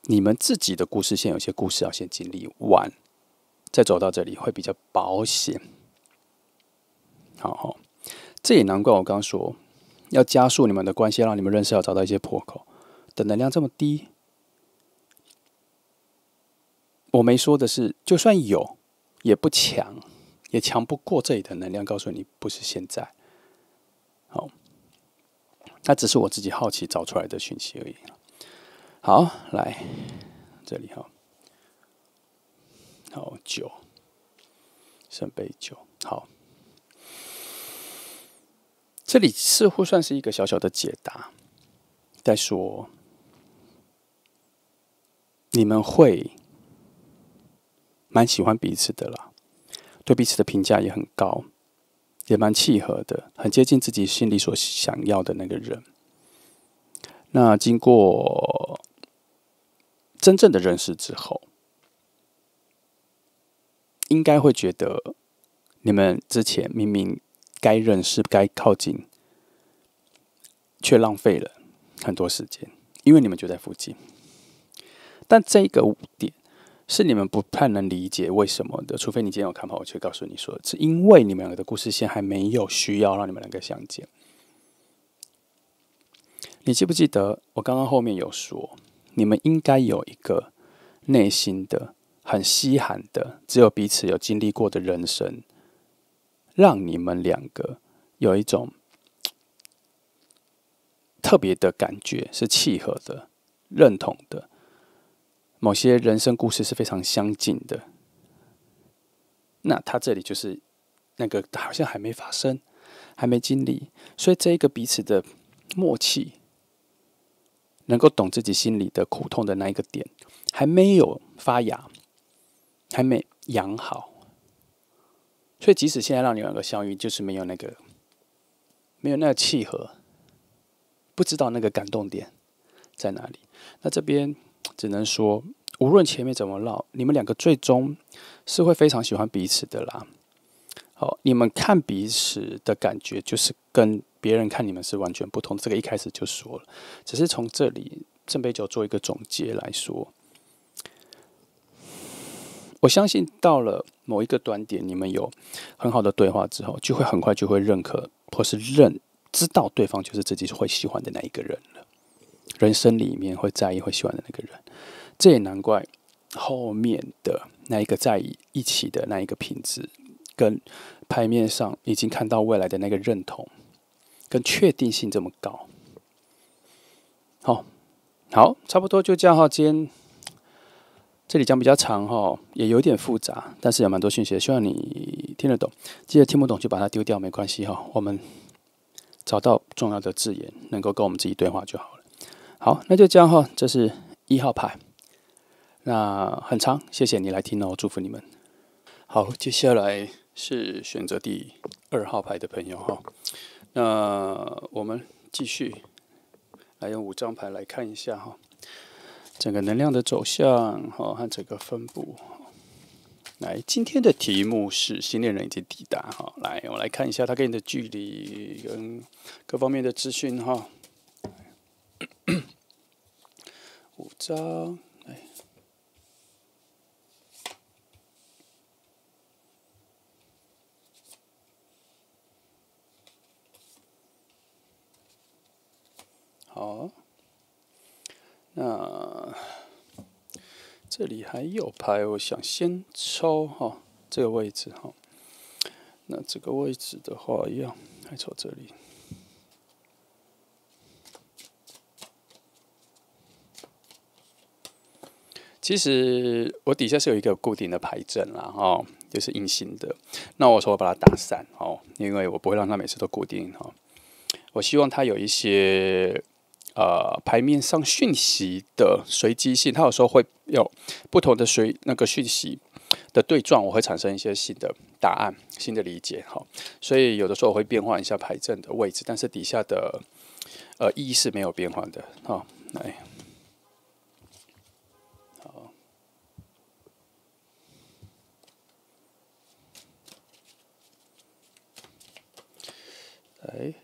你们自己的故事线，有些故事要先经历完，再走到这里会比较保险。好，这也难怪我刚刚说要加速你们的关系，让你们认识，要找到一些破口的能量这么低。我没说的是，就算有，也不强，也强不过这里的能量，告诉你不是现在。好，那只是我自己好奇找出来的讯息而已。好，来这里哈，好酒，圣杯酒，好，这里似乎算是一个小小的解答，在说你们会蛮喜欢彼此的啦，对彼此的评价也很高，也蛮契合的，很接近自己心里所想要的那个人。那经过真正的认识之后，应该会觉得你们之前明明该认识、该靠近，却浪费了很多时间，因为你们就在附近。但这个点是你们不太能理解为什么的，除非你今天有看跑，我却告诉你说，是因为你们两个的故事线还没有需要让你们两个相见。你记不记得我刚刚后面有说，你们应该有一个内心的很稀罕的，只有彼此有经历过的人生，让你们两个有一种特别的感觉，是契合的、认同的，某些人生故事是非常相近的。那他这里就是那个好像还没发生，还没经历，所以这一个彼此的默契，能够懂自己心里的苦痛的那一个点，还没有发芽，还没养好。所以即使现在让你们两个相遇，就是没有那个契合，不知道那个感动点在哪里。那这边只能说，无论前面怎么绕，你们两个最终是会非常喜欢彼此的啦。好，你们看彼此的感觉，就是跟别人看你们是完全不同的。这个一开始就说了，只是从这里圣杯九做一个总结来说，我相信到了某一个端点，你们有很好的对话之后，就会很快就会认可，或是知道对方就是自己会喜欢的那一个人了。人生里面会在意、会喜欢的那个人，这也难怪后面的那一个在一起的那一个品质，跟牌面上已经看到未来的那个认同跟确定性这么高。好，差不多就这样哈。今天这里讲比较长哈，也有点复杂，但是有蛮多讯息，希望你听得懂。记得听不懂就把它丢掉，没关系哈。我们找到重要的字眼，能够跟我们自己对话就好了。好，那就这样哈。这是1号牌，那很长，谢谢你来听哦，祝福你们。好，接下来是选择第2号牌的朋友哈。那我们继续来用5张牌来看一下哈，整个能量的走向和整个分布。来，今天的题目是新恋人已经抵达哈。来，我们来看一下他跟你的距离跟各方面的资讯哈。5张，来，好，那这里还有牌，我想先抽哈，这个位置哈。那这个位置的话，一样来抽这里。其实我底下是有一个固定的牌阵啦，哈，就是隐形的。那我说我把它打散哦，因为我不会让它每次都固定哈。我希望它有一些牌面上讯息的随机性，它有时候会有不同的那个讯息的对撞，我会产生一些新的答案、新的理解哈。所以有的时候我会变换一下牌阵的位置，但是底下的意义是没有变换的哈。来。哎，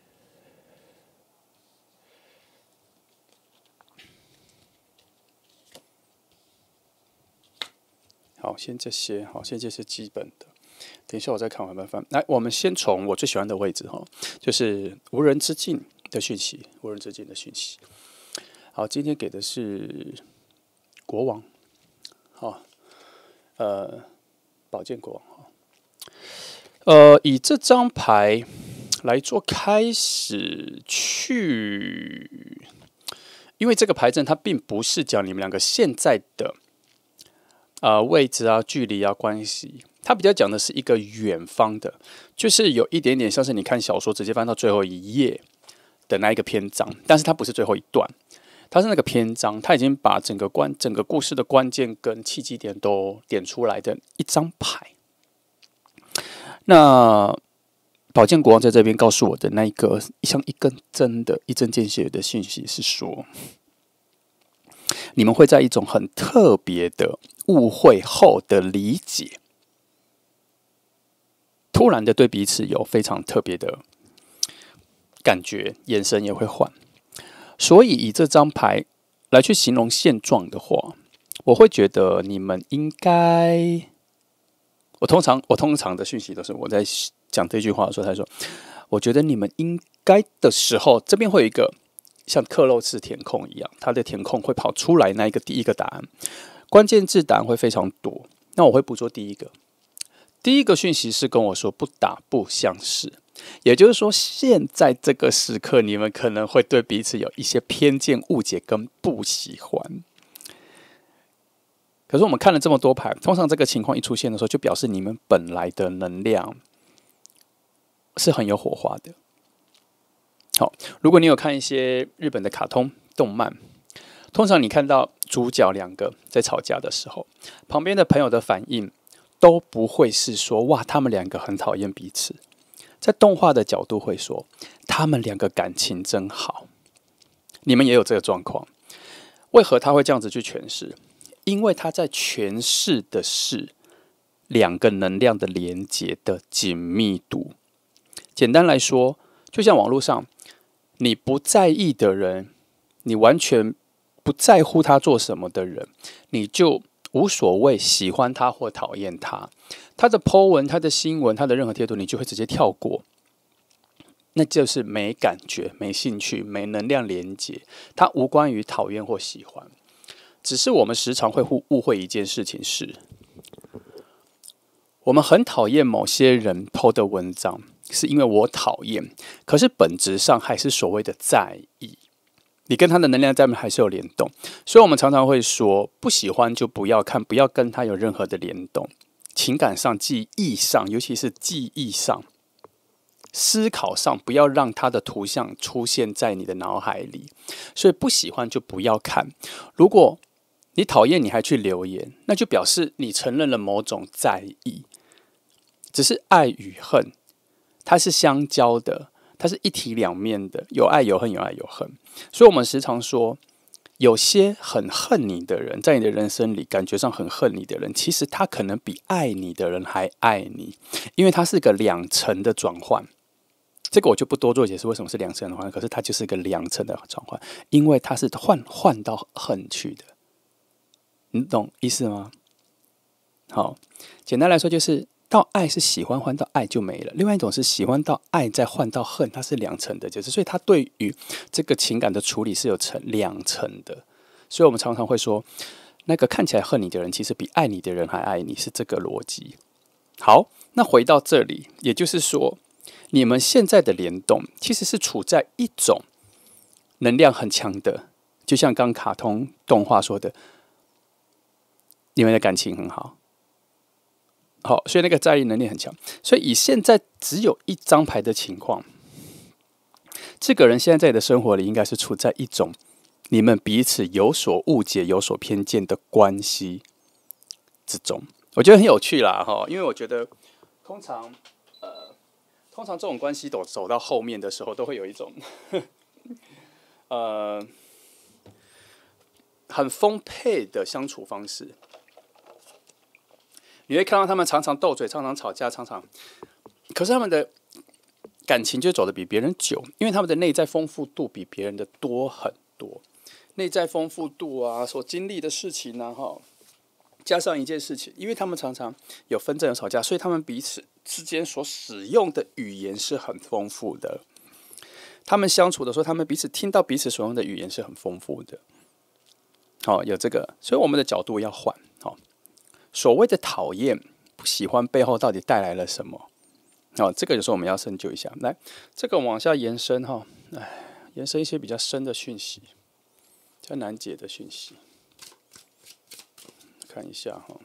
好，先这些，先这些基本的。等一下我再看完慢翻。来，我们先从我最喜欢的位置哈，就是无人之境的讯息，无人之境的讯息。好，今天给的是国王，好，宝剑国王，以这张牌来做开始去，因为这个牌阵它并不是讲你们两个现在的位置啊、距离啊、关系，它比较讲的是一个远方的，就是有一点点像是你看小说直接翻到最后一页的那一个篇章，但是它不是最后一段，它是那个篇章，它已经把整个故事的关键跟契机点都点出来的一张牌。那宝剑国王在这边告诉我的那一个像一根针的一针见血的讯息是说，你们会在一种很特别的误会后的理解，突然的对彼此有非常特别的感觉，眼神也会换。所以以这张牌来去形容现状的话，我会觉得你们应该，我通常的讯息都是我在讲这句话的时候，他说，我觉得你们应该的时候，这边会有一个像克漏式填空一样，它的填空会跑出来那一个第一个答案，关键字答案会非常多。那我会捕捉第一个讯息是跟我说不打不相识，也就是说，现在这个时刻，你们可能会对彼此有一些偏见、误解跟不喜欢。可是我们看了这么多牌，通常这个情况一出现的时候，就表示你们本来的能量是很有火花的。好，如果你有看一些日本的卡通动漫，通常你看到主角两个在吵架的时候，旁边的朋友的反应都不会是说哇，他们两个很讨厌彼此。在动画的角度会说，他们两个感情真好。你们也有这个状况，为何他会这样子去诠释？因为他在诠释的是两个能量的连接的紧密度。简单来说，就像网络上，你不在意的人，你完全不在乎他做什么的人，你就无所谓喜欢他或讨厌他。他的 po 文、他的新闻、他的任何贴图，你就会直接跳过。那就是没感觉、没兴趣、没能量连接，它无关于讨厌或喜欢。只是我们时常会误会一件事情是，我们很讨厌某些人 po 的文章，是因为我讨厌，可是本质上还是所谓的在意。你跟他的能量在还是有联动，所以我们常常会说，不喜欢就不要看，不要跟他有任何的联动。情感上、记忆上，尤其是记忆上、思考上，不要让他的图像出现在你的脑海里。所以不喜欢就不要看。如果你讨厌，你还去留言，那就表示你承认了某种在意。只是爱与恨，它是相交的，它是一体两面的，有爱有恨，有爱有恨。所以我们时常说，有些很恨你的人，在你的人生里感觉上很恨你的人，其实他可能比爱你的人还爱你，因为它是个两层的转换。这个我就不多做解释为什么是两层的换，可是它就是一个两层的转换，因为它是换到恨去的。你懂意思吗？好，简单来说就是到爱是喜欢换到爱就没了，另外一种是喜欢到爱再换到恨，它是两层的解释，所以它对于这个情感的处理是有两层的。所以我们常常会说，那个看起来恨你的人，其实比爱你的人还爱你，是这个逻辑。好，那回到这里，也就是说，你们现在的联动其实是处在一种能量很强的，就像刚卡通动画说的，你们的感情很好。好，所以那个在意能力很强。所以以现在只有一张牌的情况，这个人现在在你的生活里应该是处在一种你们彼此有所误解、有所偏见的关系之中。我觉得很有趣啦，因为我觉得通常这种关系走到后面的时候，都会有一种很丰沛的相处方式。你会看到他们常常斗嘴，常常吵架，可是他们的感情就走得比别人久，因为他们的内在丰富度比别人的多很多。内在丰富度啊，所经历的事情啊，加上一件事情，因为他们常常有纷争有吵架，所以他们彼此之间所使用的语言是很丰富的。他们相处的时候，他们彼此听到彼此所用的语言是很丰富的。有这个，所以我们的角度要换。所谓的讨厌、不喜欢背后到底带来了什么？这个有时候我们要深究一下。来，这个往下延伸延伸一些比较深的讯息，比较难解的讯息。看一下好，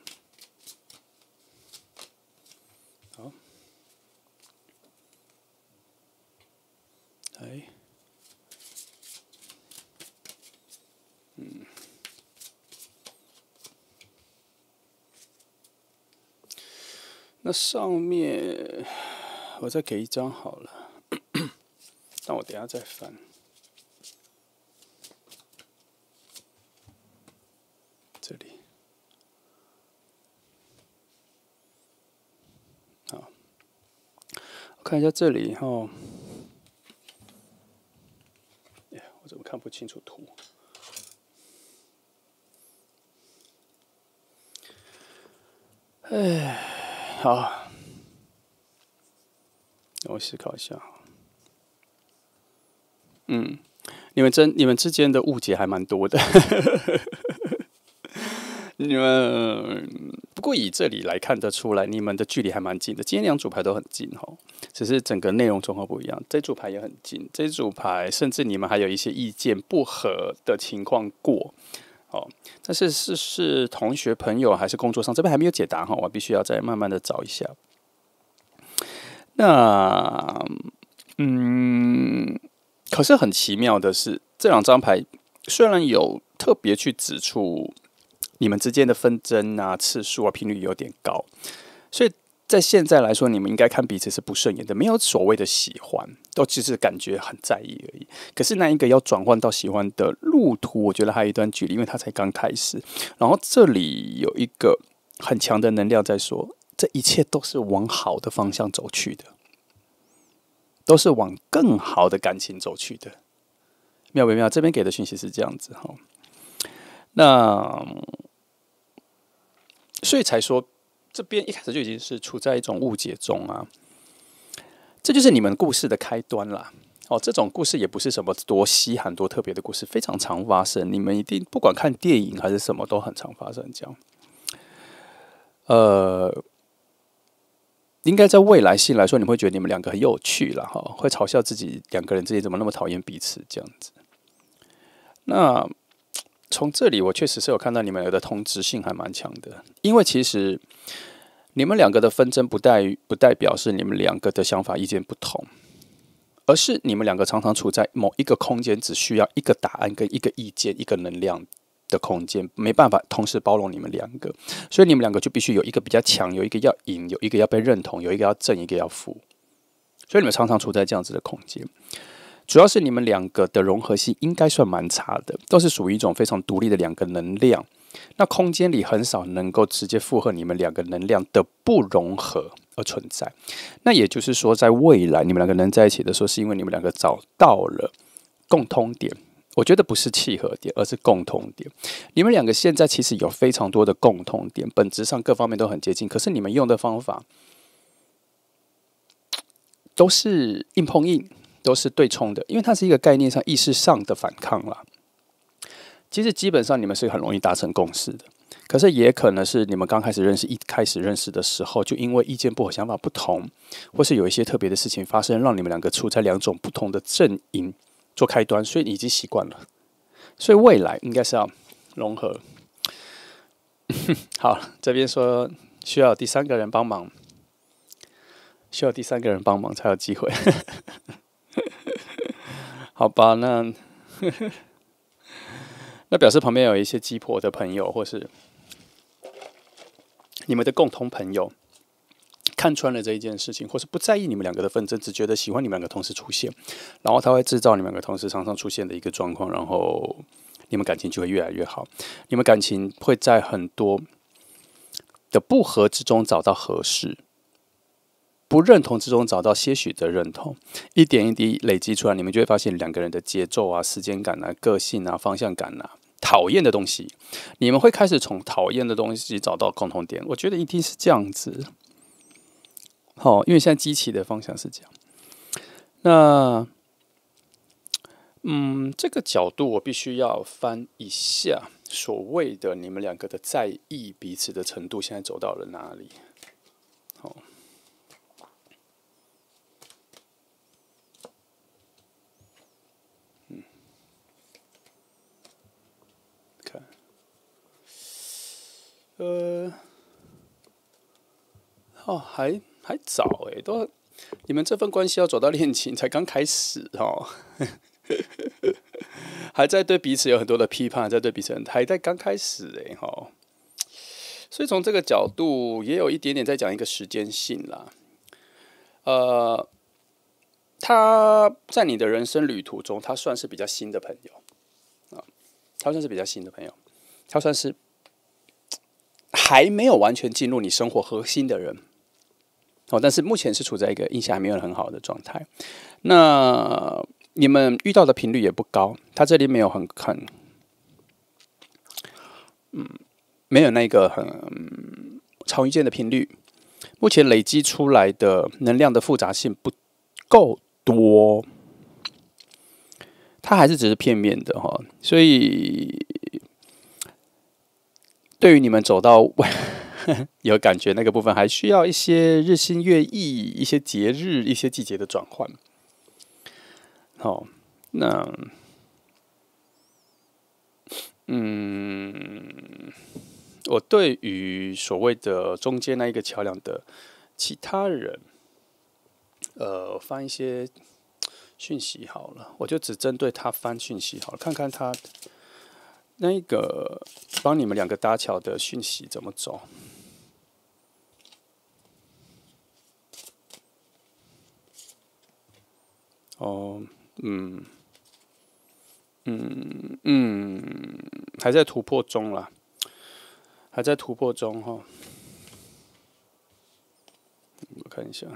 那上面我再给一张好了，但我等一下再翻。这里，好，我看一下这里我怎么看不清楚图？好，让我思考一下。你们之间的误解还蛮多的。不过以这里来看得出来，你们的距离还蛮近的。今天2组牌都很近只是整个内容状况不一样。这组牌也很近，这组牌甚至你们还有一些意见不合的情况过。但是同学、朋友还是工作上，这边还没有解答我必须要再慢慢的找一下。那可是很奇妙的是，这2张牌虽然有特别去指出你们之间的纷争啊、次数啊、频率有点高，所以在现在来说，你们应该看彼此是不顺眼的，没有所谓的喜欢，都只是感觉很在意而已。可是那一个要转换到喜欢的路途，我觉得还有一段距离，因为它才刚开始。然后这里有一个很强的能量在说，这一切都是往好的方向走去的，都是往更好的感情走去的。妙不妙？这边给的讯息是这样子那所以才说，这边一开始就已经是处在一种误解中啊。这就是你们故事的开端啦。这种故事也不是什么多稀罕、多特别的故事，非常常发生。你们一定不管看电影还是什么，都很常发生这样。应该在未来性来说，你会觉得你们2个很有趣啦会嘲笑自己2个人之间怎么那么讨厌彼此这样子。那从这里，我确实是有看到你们2个的同质性还蛮强的，因为其实你们2个的纷争不代表是你们2个的想法意见不同，而是你们2个常常处在某一个空间，只需要一个答案跟一个意见、一个能量的空间，没办法同时包容你们2个，所以你们2个就必须有一个比较强，有一个要赢，有一个要被认同，有一个要正，一个要负，所以你们常常处在这样子的空间。主要是你们2个的融合性应该算蛮差的，都是属于一种非常独立的2个能量。那空间里很少能够直接负荷你们2个能量的不融合而存在。那也就是说，在未来你们2个能在一起的时候，是因为你们2个找到了共通点。我觉得不是契合点，而是共通点。你们2个现在其实有非常多的共通点，本质上各方面都很接近，可是你们用的方法都是硬碰硬，都是对冲的，因为它是一个概念上、意识上的反抗啦。其实基本上你们是很容易达成共识的，可是也可能是你们刚开始认识、一开始认识的时候，就因为意见不合、想法不同，或是有一些特别的事情发生，让你们2个处在2种不同的阵营做开端，所以你已经习惯了。所以未来应该是要融合。好，这边说需要有第3个人帮忙，需要第3个人帮忙才有机会。好吧，那表示旁边有一些鸡婆的朋友，或是你们的共同朋友，看穿了这一件事情，或是不在意你们2个的纷争，只觉得喜欢你们2个同时出现，然后他会制造你们2个同时常常出现的一个状况，然后你们感情就会越来越好。你们感情会在很多的不合之中找到合适，不认同之中找到些许的认同，一点一滴累积出来，你们就会发现两个人的节奏啊、时间感啊、个性啊、方向感啊，讨厌的东西，你们会开始从讨厌的东西找到共同点。我觉得一定是这样子。好，因为现在机器的方向是这样。那，这个角度我必须要翻一下，所谓的你们两个的在意彼此的程度，现在走到了哪里？好，看，还早哎，都你们这份关系要走到恋情才刚开始哦，还在对彼此有很多的批判，在对彼此还在刚开始哎哈，所以从这个角度也有一点点在讲一个时间性啦。他在你的人生旅途中，他算是比较新的朋友啊，他算是比较新的朋友，他算是还没有完全进入你生活核心的人。但是目前是处在一个印象还没有很好的状态。那你们遇到的频率也不高，他这里没有没有那个很长一见的频率。目前累积出来的能量的复杂性不够多，它还是只是片面的哈。所以对于你们走到有感觉那个部分，还需要一些日新月异、一些节日、一些季节的转换。好，那我对于所谓的中间那一个桥梁的其他人，翻一些讯息好了，我就只针对他翻讯息好了，看看他那一个帮你们两个搭桥的讯息怎么走。还在突破中啦，还在突破中哈。我看一下，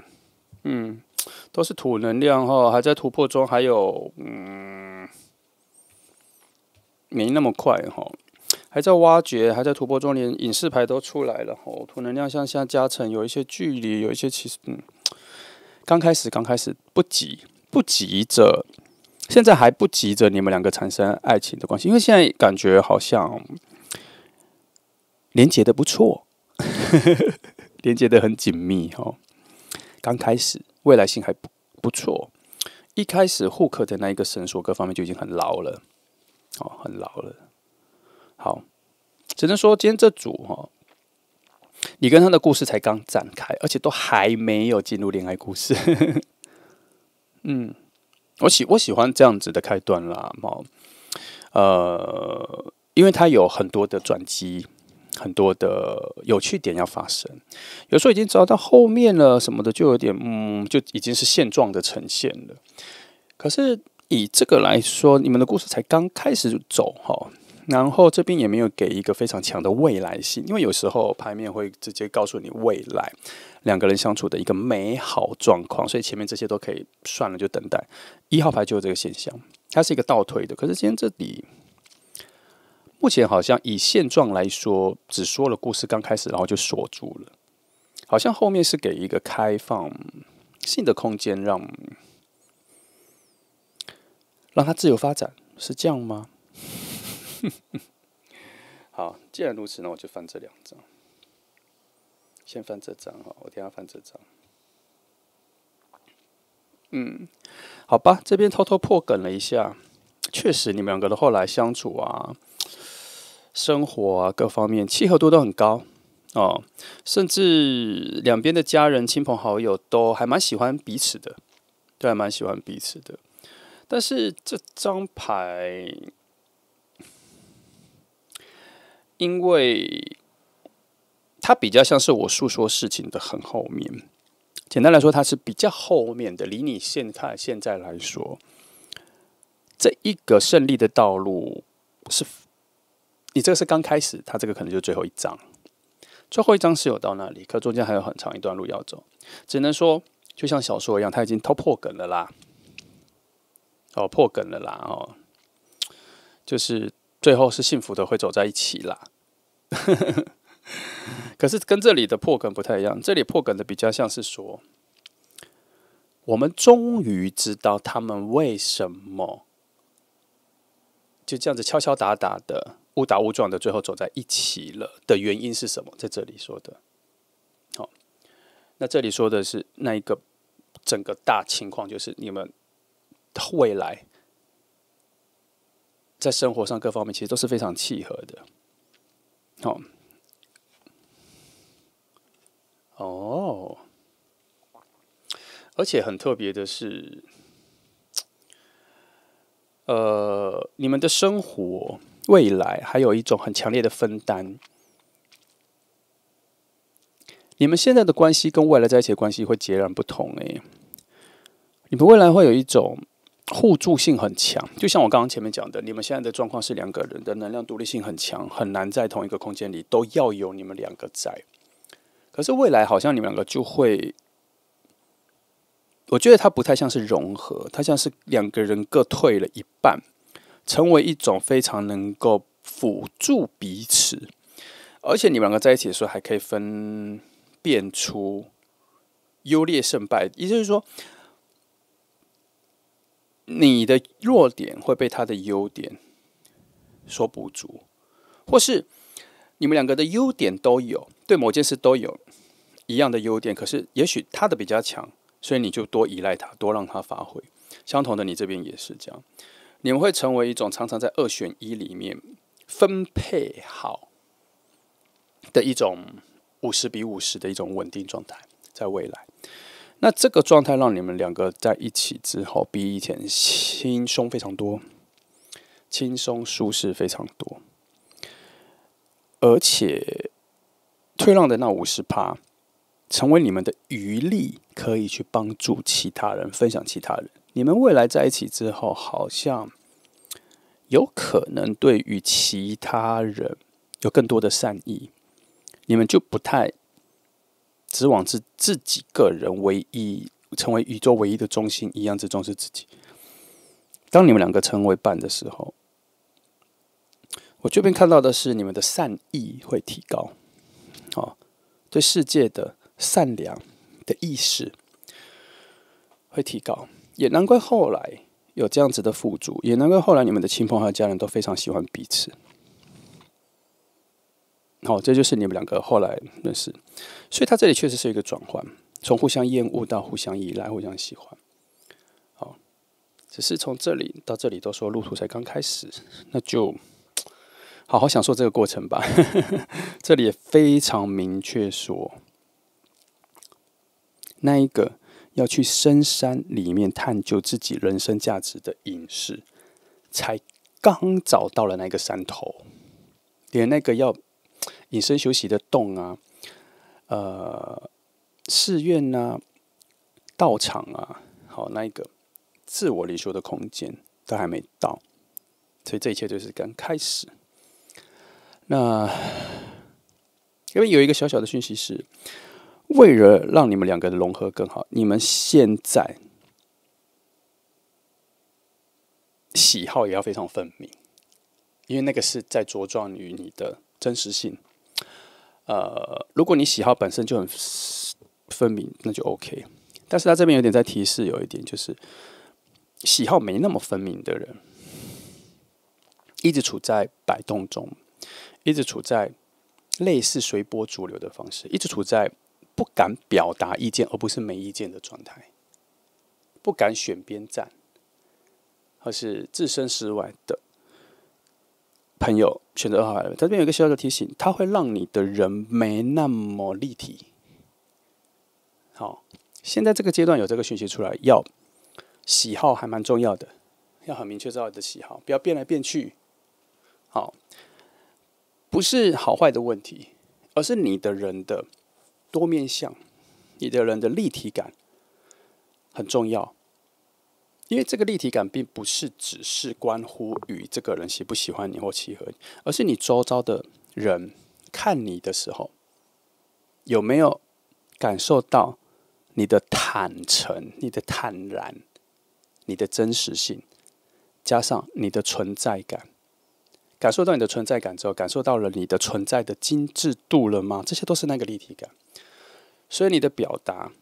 都是土能量哈，还在突破中，还有没那么快哈，还在挖掘，还在突破中，连隐士牌都出来了哈。土能量向下加成，有一些距离，有一些其实刚开始不急着。现在还不急着你们两个产生爱情的关系，因为现在感觉好像连结的不错，连结的很紧密哦。刚开始未来性还不错，一开始互克的那一个绳索各方面就已经很牢了，很牢了。好，只能说今天这组你跟他的故事才刚展开，而且都还没有进入恋爱故事。我喜欢这样子的开端啦，因为它有很多的转机，很多的有趣点要发生。有时候已经走到后面了什么的，就有点就已经是现状的呈现了。可是以这个来说，你们的故事才刚开始走哈，然后这边也没有给一个非常强的未来性，因为有时候牌面会直接告诉你未来两个人相处的一个美好状况，所以前面这些都可以算了，就等待。1号牌就有这个现象，它是一个倒推的。可是今天这里目前好像以现状来说，只说了故事刚开始，然后就锁住了，好像后面是给一个开放性的空间，让它自由发展，是这样吗？好，既然如此，那我就翻这2张。先翻这张哈，我等一下翻这张。好吧，这边偷偷破梗了一下，确实你们两个的后来相处啊、生活啊各方面契合度都很高哦，甚至两边的家人、亲朋好友都还蛮喜欢彼此的，都还蛮喜欢彼此的。但是这张牌，因为它比较像是我诉说事情的很后面，简单来说，它是比较后面的。离你现在来说，这一个胜利的道路是，你这个是刚开始，它这个可能就是最后一章。最后一章是有到那里，可中间还有很长一段路要走。只能说，就像小说一样，他已经偷破梗了啦。破梗了啦，就是最后是幸福的会走在一起啦。可是跟这里的破梗不太一样，这里破梗的比较像是说，我们终于知道他们为什么就这样子敲敲打打的、误打误撞的，最后走在一起了的原因是什么？在这里说的。好，那这里说的是那一个整个大情况，就是你们未来在生活上各方面其实都是非常契合的。好，而且很特别的是，你们的生活未来还有一种很强烈的分担。你们现在的关系跟未来在一起的关系会截然不同你们未来会有一种互助性很强，就像我刚刚前面讲的，你们现在的状况是两个人的能量独立性很强，很难在同一个空间里都要有你们两个在。可是未来好像你们两个就会，我觉得它不太像是融合，它像是两个人各退了一半，成为一种非常能够辅助彼此，而且你们两个在一起的时候还可以分辨出优劣胜败，也就是说，你的弱点会被他的优点所补足，或是你们两个的优点都有，对某件事都有一样的优点，可是也许他的比较强，所以你就多依赖他，多让他发挥。相同的，你这边也是这样，你们会成为一种常常在2选1里面分配好的一种50-50的一种稳定状态，在未来。那这个状态让你们两个在一起之后，比以前轻松非常多，轻松舒适非常多，而且退让的那50%，成为你们的余力，可以去帮助其他人，分享其他人。你们未来在一起之后，好像有可能对于其他人有更多的善意，你们就不太只往自己个人唯一，成为宇宙唯一的中心一样，只重视自己。当你们两个成为伴的时候，我这边看到的是你们的善意会提高，对世界的善良的意识会提高，也难怪后来有这样子的富足，也难怪后来你们的亲朋和家人都非常喜欢彼此。这就是你们两个后来认识，所以它这里确实是一个转换，从互相厌恶到互相依赖、互相喜欢。只是从这里到这里都说路途才刚开始，那就好好享受这个过程吧。这里也非常明确说，那一个要去深山里面探究自己人生价值的隐士，才刚找到了那个山头，连那个要隐身休息的洞啊，寺院啊，道场啊，那一个自我离修的空间都还没到，所以这一切就是刚开始。那因为有一个小小的讯息是，为了让你们两个的融合更好，你们现在喜好也要非常分明，因为那个是在茁壮于你的真实性。如果你喜好本身就很分明，那就 OK。但是他这边有点在提示，有一点就是喜好没那么分明的人，一直处在摆动中，一直处在类似随波逐流的方式，一直处在不敢表达意见而不是没意见的状态，不敢选边站，或是置身事外的朋友选择2号人，这边有一个小小的提醒，它会让你的人没那么立体。现在这个阶段有这个讯息出来，要喜好还蛮重要的，要很明确知道你的喜好，不要变来变去。不是好坏的问题，而是你的人的多面向，你的人的立体感很重要。因为这个立体感并不是只是关乎于这个人喜不喜欢你或契合你，而是你周遭的人看你的时候，有没有感受到你的坦诚、你的坦然、你的真实性，加上你的存在感？感受到你的存在感之后，感受到了你的存在的精致度了吗？这些都是那个立体感。所以你的表达、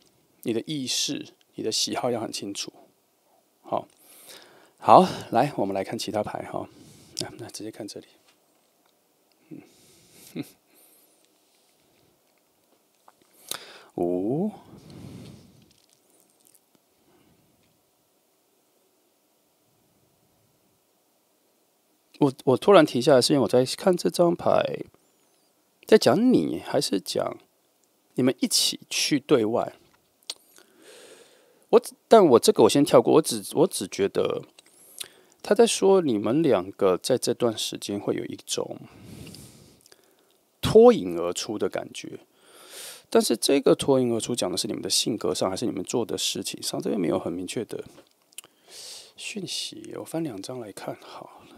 你的意识、你的喜好要很清楚。好，来，我们来看其他牌哈。那直接看这里。5，我突然停下来，是因为我在看这张牌，在讲你还是讲你们一起去对外？但我这个我先跳过，我只觉得他在说你们两个在这段时间会有一种脱颖而出的感觉。但是这个脱颖而出讲的是你们的性格上，还是你们做的事情上？这边没有很明确的讯息。我翻2张来看好了。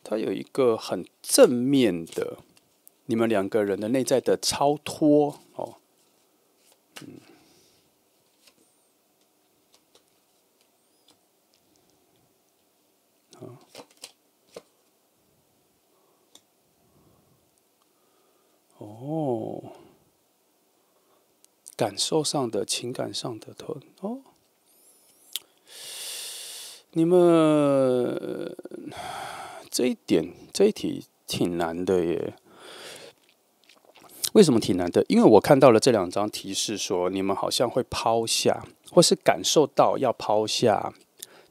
它有一个很正面的，你们两个人的内在的超脱哦。感受上的、情感上的你们这一题挺难的耶。为什么挺难的？因为我看到了这2张提示说，你们好像会抛下，或是感受到要抛下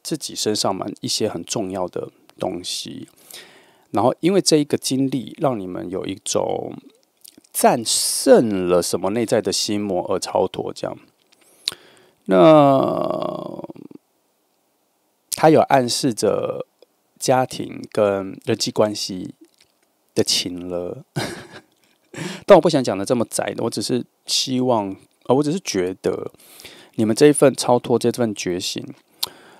自己身上一些很重要的东西，然后因为这一个经历，让你们有一种战胜了什么内在的心魔而超脱，这样。那他有暗示着家庭跟人际关系的情了，但我不想讲的这么窄的，我只是希望，我只是觉得你们这一份超脱，这份觉醒，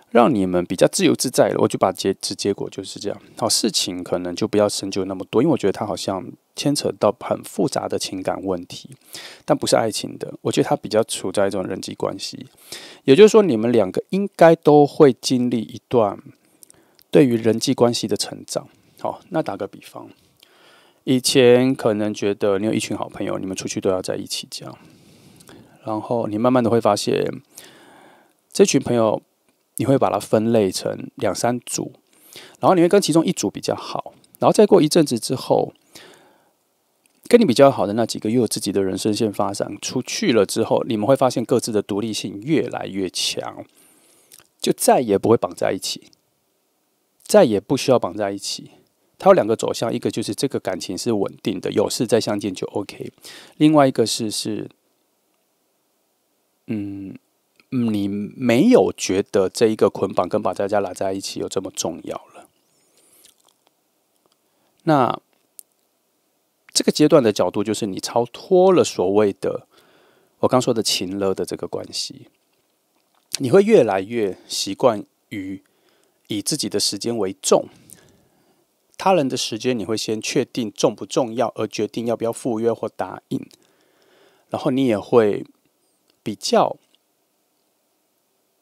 让你们比较自由自在了。我就把结果就是这样。好，事情可能就不要深究那么多，因为我觉得它好像牵扯到很复杂的情感问题，但不是爱情的。我觉得它比较处在一种人际关系，也就是说，你们两个应该都会经历一段对于人际关系的成长。好，那打个比方，以前可能觉得你有一群好朋友，你们出去都要在一起这样，然后你慢慢的会发现，这群朋友你会把它分类成2、3组，然后你会跟其中一组比较好，然后再过一阵子之后，跟你比较好的那几个又有自己的人生线发展出去了之后，你们会发现各自的独立性越来越强，就再也不会绑在一起，再也不需要绑在一起。它有2个走向，一个就是这个感情是稳定的，有事再相见就 OK；另外一个是你没有觉得这一个捆绑跟把大家拉在一起有这么重要了。那这个阶段的角度就是你超脱了所谓的我刚说的情勒的这个关系，你会越来越习惯于以自己的时间为重，他人的时间你会先确定重不重要，而决定要不要赴约或答应，然后你也会比较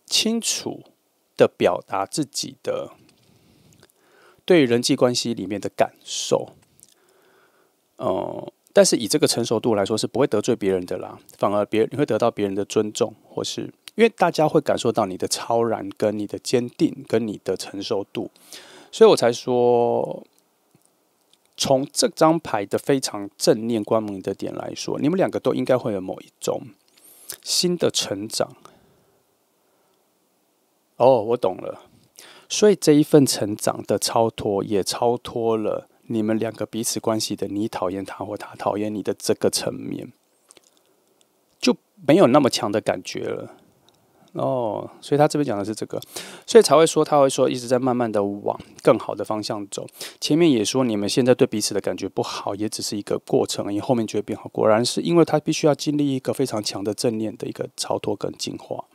清楚的表达自己的对人际关系里面的感受。但是以这个成熟度来说是不会得罪别人的啦，反而你会得到别人的尊重，或是因为大家会感受到你的超然跟你的坚定跟你的成熟度，所以我才说从这张牌的非常正念光明的点来说，你们两个都应该会有某一种新的成长。我懂了，所以这一份成长的超脱也超脱了你们两个彼此关系的你讨厌他或他讨厌你的这个层面，就没有那么强的感觉了。所以他这边讲的是这个，所以才会说他会说一直在慢慢的往更好的方向走。前面也说你们现在对彼此的感觉不好，也只是一个过程而已，后面就会变好。果然是因为他必须要经历一个非常强的正念的一个超脱跟进化。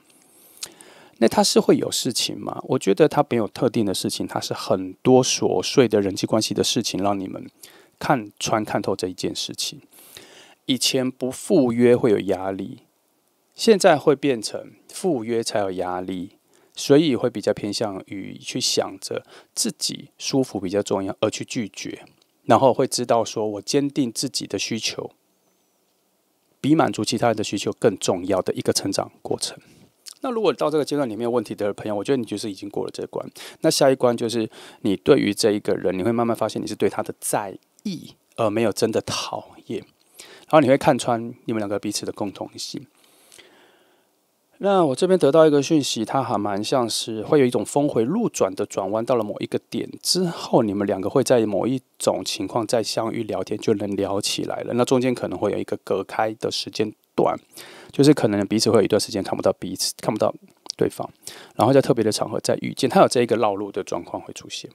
那他是会有事情吗？我觉得他没有特定的事情，他是很多琐碎的人际关系的事情，让你们看穿看透这一件事情。以前不赴约会有压力，现在会变成赴约才有压力，所以会比较偏向于去想着自己舒服比较重要，而去拒绝，然后会知道说我坚定自己的需求，比满足其他人的需求更重要的一个成长过程。那如果到这个阶段里面有问题的朋友，我觉得你就是已经过了这关。那下一关就是你对于这一个人，你会慢慢发现你是对他的在意，而没有真的讨厌。然后你会看穿你们两个彼此的共同性。那我这边得到一个讯息，它还蛮像是会有一种峰回路转的转弯，到了某一个点之后，你们两个会在某一种情况再相遇聊天，就能聊起来了。那中间可能会有一个隔开的时间段，就是可能彼此会有一段时间看不到彼此，看不到对方，然后在特别的场合再遇见，它有这一个绕路的状况会出现，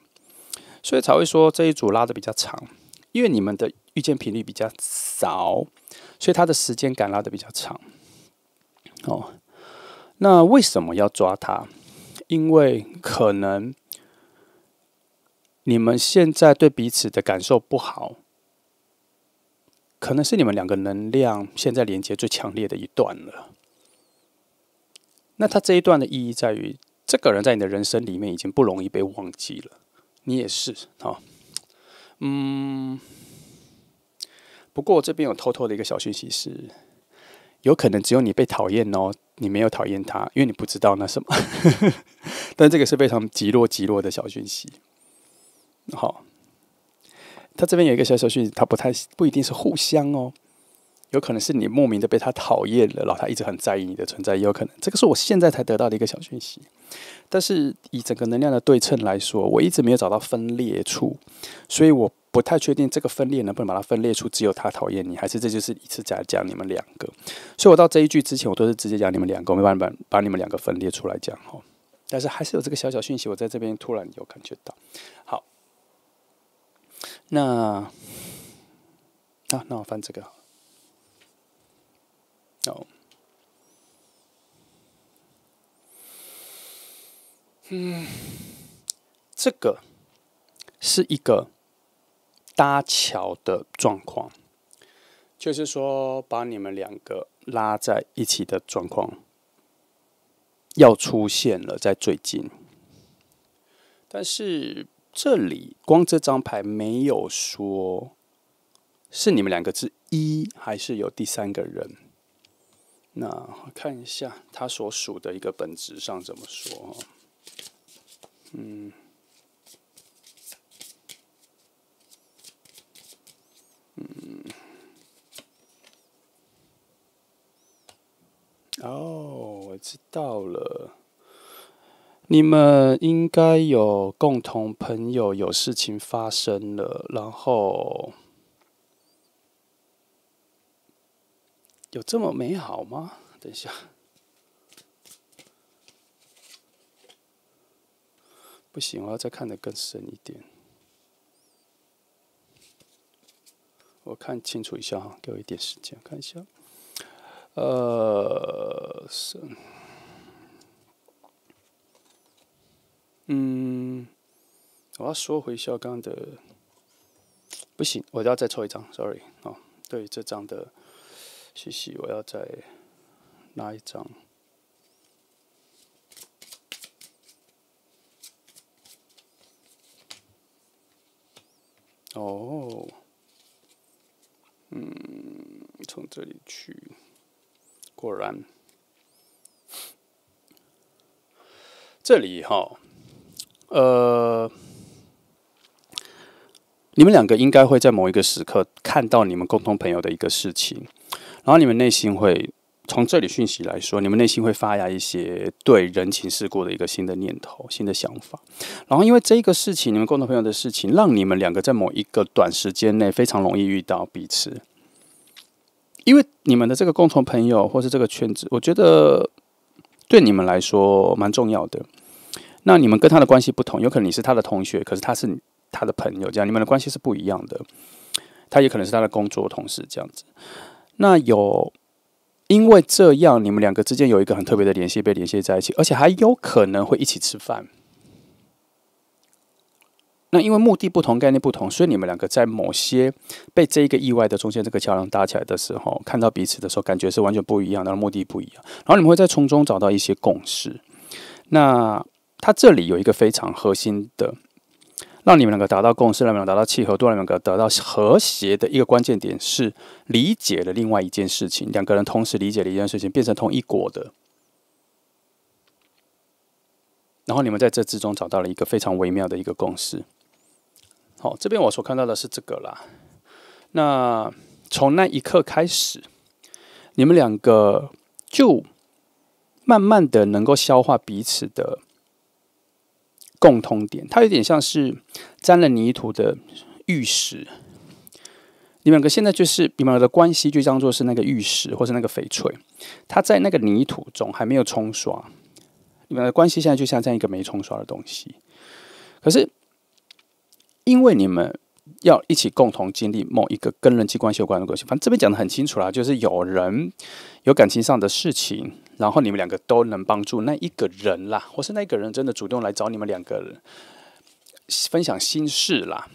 所以才会说这一组拉的比较长，因为你们的遇见频率比较少，所以它的时间感拉的比较长。哦。那为什么要抓他？因为可能你们现在对彼此的感受不好，可能是你们两个能量现在连接最强烈的一段了。那他这一段的意义在于，这个人在你的人生里面已经不容易被忘记了，你也是啊。不过我这边有偷偷的一个小讯息是，有可能只有你被讨厌哦。你没有讨厌他，因为你不知道那什么。但这个是非常极弱的小讯息。好，他这边有一个小讯息，他不一定是互相哦，有可能是你莫名的被他讨厌了，然后他一直很在意你的存在，也有可能。这个是我现在才得到的一个小讯息。但是以整个能量的对称来说，我一直没有找到分裂处，所以我不太确定这个分裂能不能把它分裂出只有他讨厌你，还是这就是一次讲你们两个。所以我到这一句之前，我都是直接讲你们两个，我没办法把你们两个分裂出来讲。但是还是有这个小讯息，我在这边突然有感觉到。好，那我翻这个好。哦，这个是一个搭桥的状况，就是说把你们两个拉在一起的状况要出现了，在最近。但是这里光这张牌没有说是你们两个是一，还是有第三个人。那我看一下他所属的一个本质上怎么说。我知道了。你们应该有共同朋友，有事情发生了，然后有这么美好吗？等一下，不行，我要再看得更深一点。我看清楚一下哈，给我一点时间看一下。我要说回一下刚刚的，不行，我要再抽一张 ，sorry 哦，对这张的讯息，我要再拿一张。哦，从这里去，果然，这里哈，你们两个应该会在某一个时刻看到你们共同朋友的一个事情，然后你们内心会从这里讯息来说，你们内心会发芽一些对人情世故的一个新的念头、新的想法。然后因为这个事情，你们共同朋友的事情，让你们两个在某一个短时间内非常容易遇到彼此。因为你们的这个共同朋友或是这个圈子，我觉得对你们来说蛮重要的。那你们跟他的关系不同，有可能你是他的同学，可是他是他的朋友，这样你们的关系是不一样的。他也可能是他的工作同事这样子。那因为这样，你们两个之间有一个很特别的联系，被联系在一起，而且还有可能会一起吃饭。那因为目的不同，概念不同，所以你们两个在某些被这一个意外的中间这个桥梁搭起来的时候，看到彼此的时候，感觉是完全不一样的，然后目的不一样，然后你们会在从中找到一些共识。那它这里有一个非常核心的，让你们两个达到共识，让你们两个达到契合度，让你们两个达到和谐的一个关键点是理解了另外一件事情，两个人同时理解了一件事情，变成同一国的。然后你们在这之中找到了一个非常微妙的一个共识。好，这边我所看到的是这个啦。那从那一刻开始，你们两个就慢慢的能够消化彼此的共通点，它有点像是沾了泥土的玉石。你们两个现在就是你们两个的关系，就当做是那个玉石或是那个翡翠，它在那个泥土中还没有冲刷。你们的关系现在就像这样一个没冲刷的东西，可是因为你们要一起共同经历某一个跟人际关系有关的东西，反正这边讲得很清楚啦，就是有人有感情上的事情，然后你们两个都能帮助那一个人啦，或是那一个人真的主动来找你们两个人分享心事啦。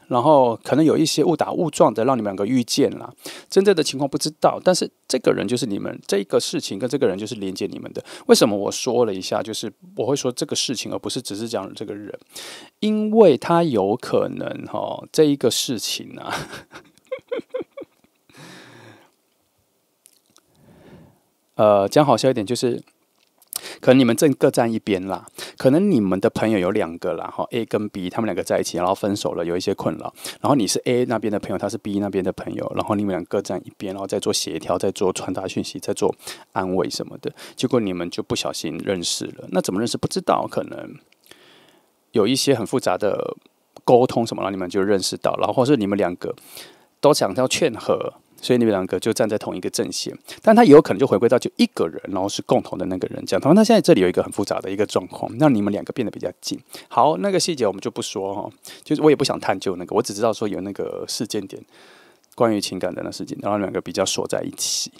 然后可能有一些误打误撞的让你们两个遇见啦，真正的情况不知道，但是这个人就是你们这个事情跟这个人就是连接你们的。为什么我说了一下，就是我会说这个事情，而不是只是讲这个人，因为他有可能这一个事情啊，讲好笑一点就是。可能你们各站一边啦，可能你们的朋友有2个啦，A 跟 B 他们2个在一起，然后分手了，有一些困扰，然后你是 A 那边的朋友，他是 B 那边的朋友，然后你们两个各站一边，然后再做协调，再做传达讯息，再做安慰什么的，结果你们就不小心认识了。那怎么认识不知道，可能有一些很复杂的沟通什么，让你们就认识到，然后或是你们2个都想要劝和。所以你们2个就站在同一个阵线，但他也有可能就回归到就一个人，然后是共同的那个人这样。同样，他现在这里有一个很复杂的一个状况，让你们2个变得比较近。好，那个细节我们就不说哈，就是我也不想探究那个，我只知道说有那个事件点，关于情感的那事件，然后2个比较锁在一起。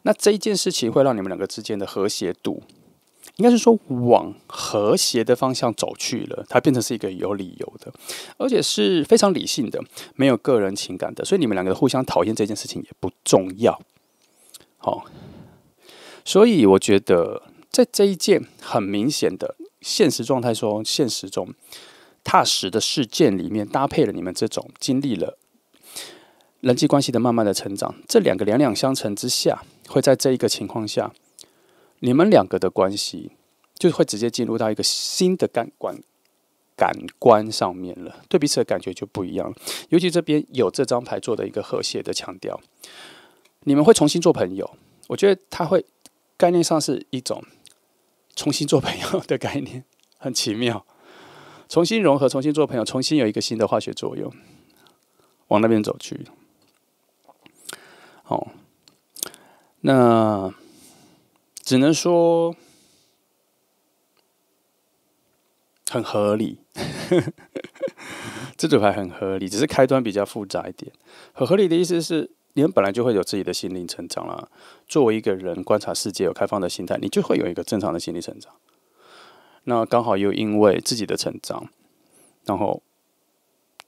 那这一件事情会让你们2个之间的和谐度，应该是说往和谐的方向走去了，它变成是一个有理由的，而且是非常理性的，没有个人情感的，所以你们2个互相讨厌这件事情也不重要。好，所以我觉得在这一件很明显的现实状态中，现实中踏实的事件里面，搭配了你们这种经历了人际关系的慢慢的成长，这2个两两相乘之下，会在这一个情况下。你们2个的关系就会直接进入到一个新的感官上面了，对彼此的感觉就不一样了。尤其这边有这张牌做的一个和谐的强调，你们会重新做朋友。我觉得它会概念上是一种重新做朋友的概念，很奇妙。重新融合，重新做朋友，重新有一个新的化学作用，往那边走去。好，那。只能说很合理，这组牌很合理，只是开端比较复杂一点。很合理的意思是，你们本来就会有自己的心灵成长啦。作为一个人观察世界有开放的心态，你就会有一个正常的心理成长。那刚好又因为自己的成长，然后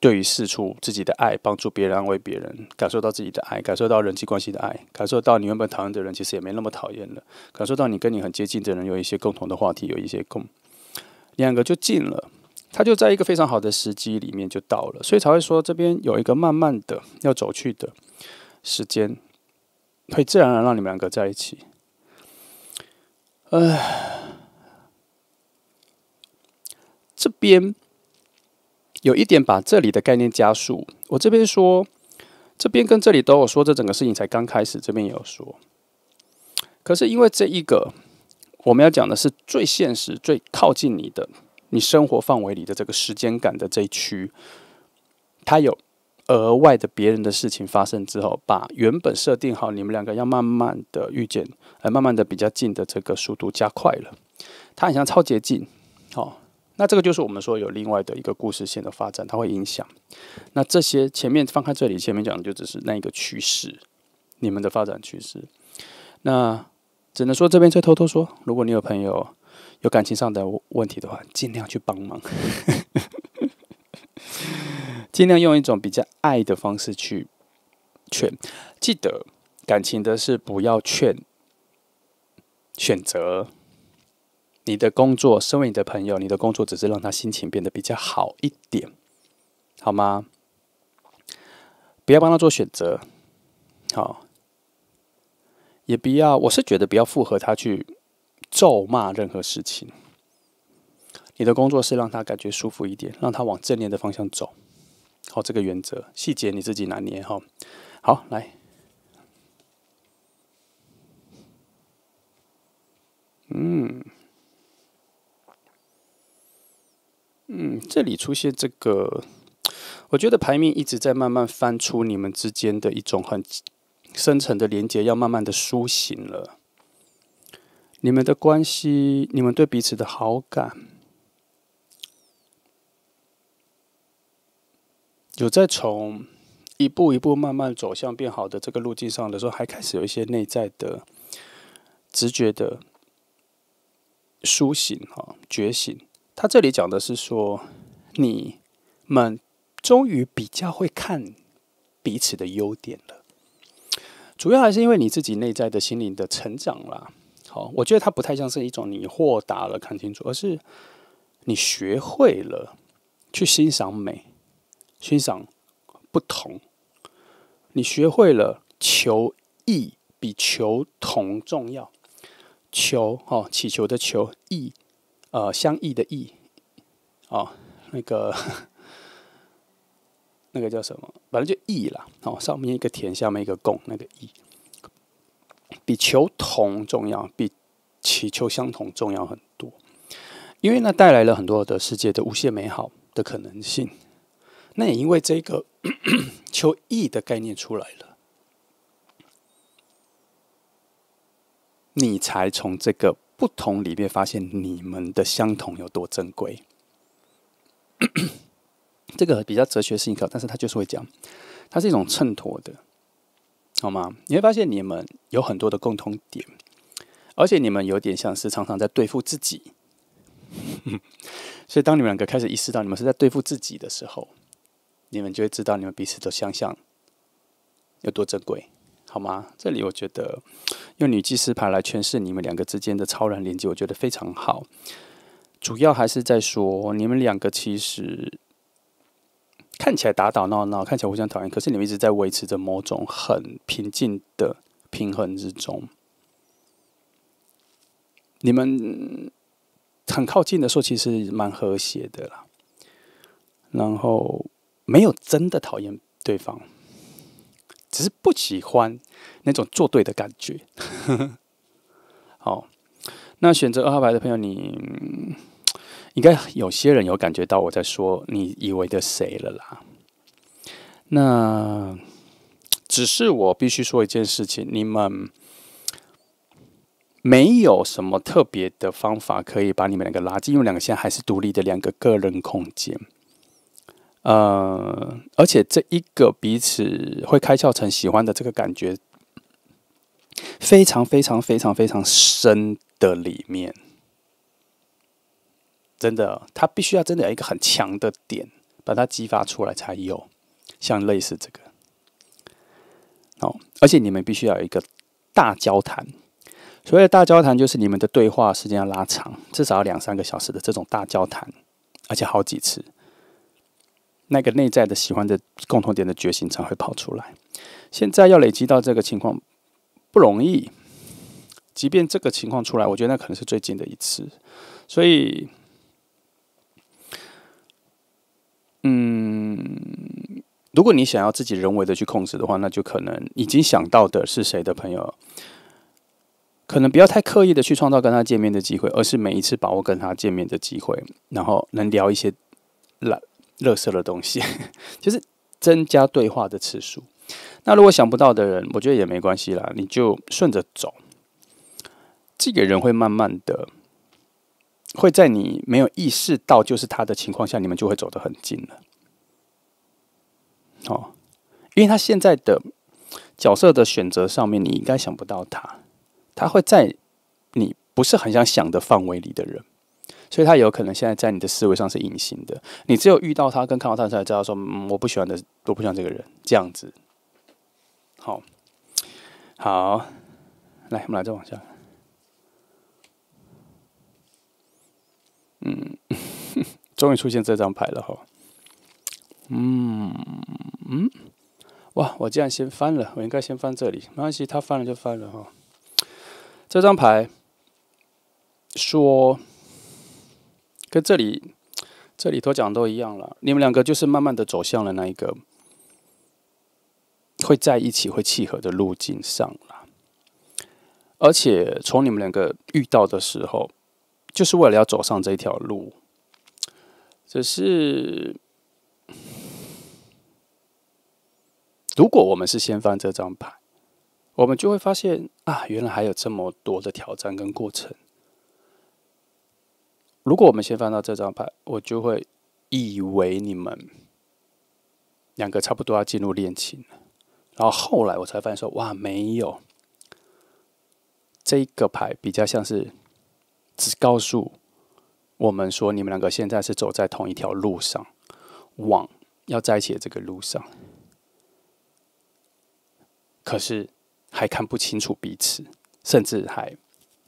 对于释出自己的爱，帮助别人，安慰别人，感受到自己的爱，感受到人际关系的爱，感受到你原本讨厌的人其实也没那么讨厌了，感受到你跟你很接近的人有一些共同的话题，有一些2个就近了，他就在一个非常好的时机里面就到了，所以才会说这边有一个慢慢的要走去的时间，会自然而然让你们2个在一起。这边。有一点把这里的概念加速，我这边说，这边跟这里都有说，这整个事情才刚开始，这边也有说。可是因为这一个，我们要讲的是最现实、最靠近你的、你生活范围里的这个时间感的这一区，它有额外的别人的事情发生之后，把原本设定好你们2个要慢慢的遇见，慢慢的比较近的这个速度加快了，它很像超捷径，好。那这个就是我们说有另外的一个故事线的发展，它会影响。那这些前面放开这里，前面讲的就只是那一个趋势，你们的发展趋势。那只能说这边再偷偷说，如果你有朋友有感情上的问题的话，尽量去帮忙。尽量用一种比较爱的方式去劝。记得感情的事不要劝，选择。你的工作，身为你的朋友，你的工作只是让他心情变得比较好一点，好吗？不要帮他做选择，好，也不要，我是觉得不要附和他去咒骂任何事情。你的工作是让他感觉舒服一点，让他往正念的方向走。好，这个原则，细节你自己拿捏哈。好，来，这里出现这个，我觉得牌面一直在慢慢翻出你们之间的一种很深层的连结，要慢慢的苏醒了。你们的关系，你们对彼此的好感，有在从一步一步慢慢走向变好的这个路径上的时候，还开始有一些内在的直觉的苏醒觉醒。他这里讲的是说，你们终于比较会看彼此的优点了，主要还是因为你自己内在的心灵的成长啦。好，我觉得它不太像是一种你豁达了看清楚，而是你学会了去欣赏美，欣赏不同。你学会了求异比求同重要。求祈求的求，异相异的异那个叫什么？反正就异啦。上面一个田，下面一个共，那个异比求同重要，比祈求相同重要很多。因为那带来了很多的世界的无限美好的可能性。那也因为这个求异的概念出来了，你才从这个不同里面发现你们的相同有多珍贵。这个比较哲学思考，但是它就是会讲，它是一种衬托的，好吗？你会发现你们有很多的共同点，而且你们有点像是常常在对付自己。所以当你们两个开始意识到你们是在对付自己的时候，你们就会知道你们彼此的相像有多珍贵，好吗？这里我觉得用女祭司牌来诠释你们两个之间的超然连接，我觉得非常好。主要还是在说，你们两个其实看起来打打闹闹，看起来互相讨厌，可是你们一直在维持着某种很平静的平衡之中。你们很靠近的时候，其实蛮和谐的啦。然后没有真的讨厌对方，只是不喜欢那种作对的感觉。好，那选择2号牌的朋友，你应该有些人有感觉到我在说你以为的谁了啦。那只是我必须说一件事情，你们没有什么特别的方法可以把你们两个拉近，因为两个现在还是独立的两个个人空间。而且这一个彼此会开窍成喜欢的这个感觉，非常非常非常非常深的里面，真的，它必须要真的有一个很强的点，把它激发出来才有。像类似这个，而且你们必须要有一个大交谈。所谓的大交谈，就是你们的对话时间要拉长，至少要2-3个小时的这种大交谈，而且好几次。那个内在的喜欢的共同点的觉醒才会跑出来。现在要累积到这个情况不容易，即便这个情况出来，我觉得那可能是最近的一次。所以，如果你想要自己人为的去控制的话，那就可能已经想到的是谁的朋友，可能不要太刻意的去创造跟他见面的机会，而是每一次把握跟他见面的机会，然后能聊一些垃圾的东西，就是增加对话的次数。那如果想不到的人，我觉得也没关系啦，你就顺着走。这个人会慢慢的，会在你没有意识到就是他的情况下，你们就会走得很近了。因为他现在的角色的选择上面，你应该想不到他会在你不是很想想的范围里的人。所以他有可能现在在你的思维上是隐形的，你只有遇到他跟看到他才知道说，我不喜欢的，我不喜欢这个人，这样子。好，好，来，我们来再往下。终于出现这张牌了哈。哇，我竟然先翻了，我应该先翻这里，没关系，他翻了就翻了哈。这张牌说，跟这里头讲都一样了，你们两个就是慢慢的走向了那一个会在一起、会契合的路径上了。而且从你们两个遇到的时候，就是为了要走上这一条路，只是如果我们是先翻这张牌，我们就会发现啊，原来还有这么多的挑战跟过程。如果我们先翻到这张牌，我就会以为你们两个差不多要进入恋情了，然后后来我才发现说，哇，没有，这一个牌比较像是只告诉我们说，你们两个现在是走在同一条路上，往要在一起的这个路上，可是还看不清楚彼此，甚至还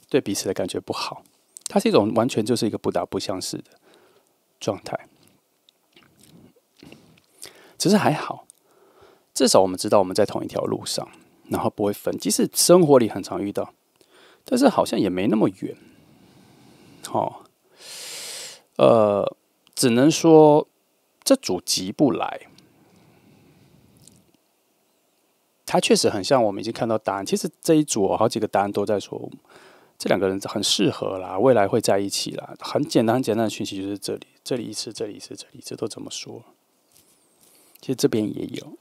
对彼此的感觉不好。它是一种完全就是一个不打不相识的状态。只是还好，至少我们知道我们在同一条路上，然后不会分。即使生活里很常遇到，但是好像也没那么远。只能说这组急不来。它确实很像我们已经看到答案。其实这一组好几个答案都在说，这两个人很适合啦，未来会在一起啦。很简单的讯息就是这里，这里一次，这里一次，这里一次，都这么说。其实这边也有，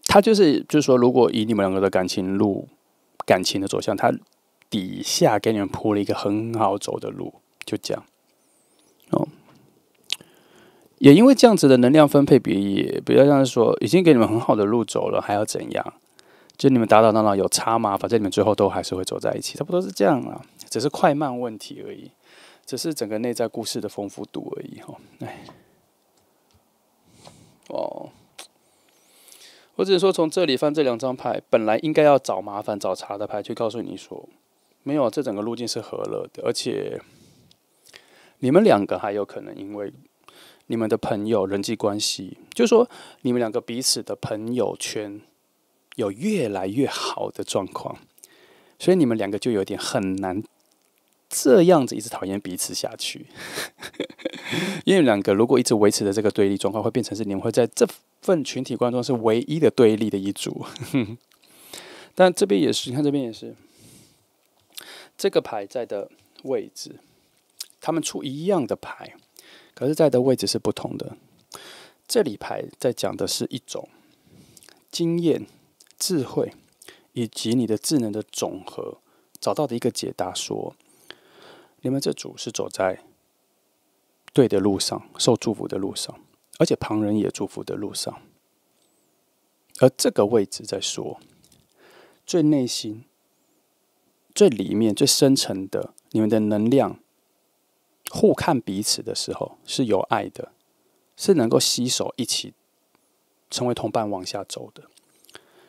他就是说，如果以你们两个的感情的走向，他底下给你们铺了一个很好走的路，就这样。也因为这样子的能量分配比例，也比较像是说，已经给你们很好的路走了，还要怎样？就你们打打闹闹有差吗？反正你们最后都还是会走在一起，差不多是这样啦，只是快慢问题而已，只是整个内在故事的丰富度而已哈。我只是说从这里翻这两张牌，本来应该要找麻烦找茬的牌，去告诉你说，没有，这整个路径是和乐的，而且你们两个还有可能因为你们的朋友人际关系，就是说你们两个彼此的朋友圈有越来越好的状况，所以你们两个就有点很难这样子一直讨厌彼此下去。因为两个如果一直维持的这个对立状况，会变成是你们会在这份群体观中是唯一的对立的一组。但这边也是，你看这边也是，这个牌在的位置，他们出一样的牌，可是在的位置是不同的。这里牌在讲的是一种经验、智慧以及你的智能的总和，找到的一个解答说，你们这组是走在对的路上，受祝福的路上，而且旁人也祝福的路上。而这个位置在说，最内心、最里面、最深层的你们的能量，互看彼此的时候是有爱的，是能够携手一起成为同伴往下走的。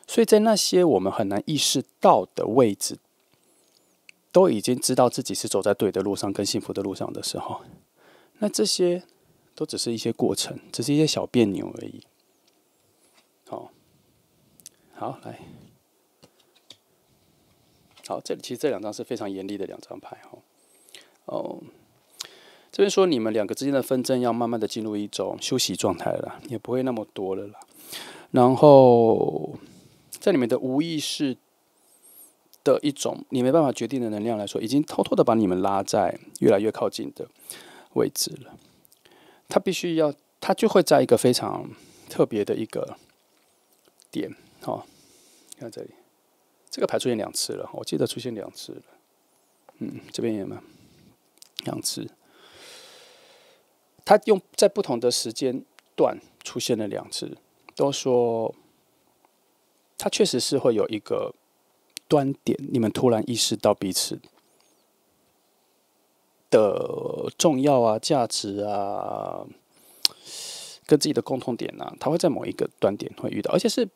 所以在那些我们很难意识到的位置，都已经知道自己是走在对的路上跟幸福的路上的时候，那这些都只是一些过程，只是一些小别扭而已。好，来，好，这里其实这两张是非常严厉的两张牌这边说你们两个之间的纷争要慢慢的进入一种休息状态了，也不会那么多了啦。然后在你们的无意识的一种你没办法决定的能量来说，已经偷偷的把你们拉在越来越靠近的位置了。他就会在一个非常特别的一个点，看这里，这个牌出现2次了，我记得出现2次了，这边也有2次，他用在不同的时间段出现了2次，都说他确实是会有一个端点，你们突然意识到彼此的重要啊、价值啊，跟自己的共同点啊，它会在某一个端点会遇到，而且是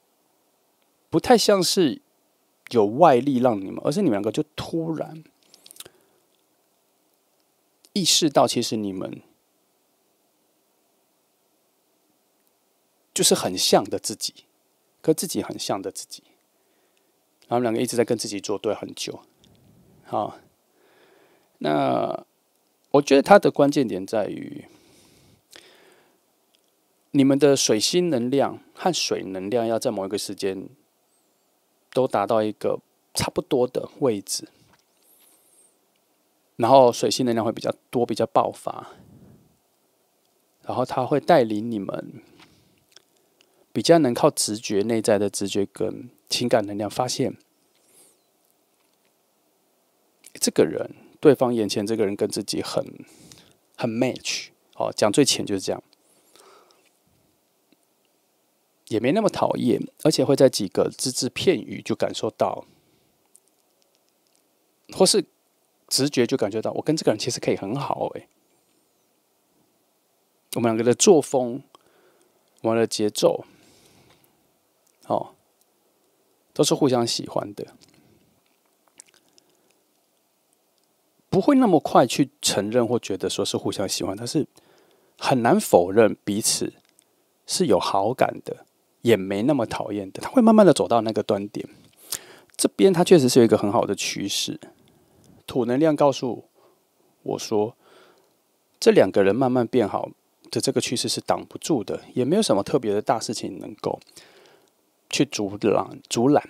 不太像是有外力让你们，而是你们两个就突然意识到，其实你们就是很像的自己，跟自己很像的自己，然后两个一直在跟自己作对很久。好，那我觉得它的关键点在于，你们的水星能量和水能量要在某一个时间都达到一个差不多的位置，然后水星能量会比较多，比较爆发，然后它会带领你们比较能靠直觉、内在的直觉跟情感能量发现，这个人，对方眼前这个人跟自己很 match。哦，讲最浅就是这样，也没那么讨厌，而且会在几个只字片语就感受到，或是直觉就感觉到，我跟这个人其实可以很好我们两个的作风，我们的节奏，哦，都是互相喜欢的，不会那么快去承认或觉得说是互相喜欢，但是很难否认彼此是有好感的，也没那么讨厌的，他会慢慢的走到那个端点。这边它确实是有一个很好的趋势，土能量告诉我说，这两个人慢慢变好的这个趋势是挡不住的，也没有什么特别的大事情能够去阻拦，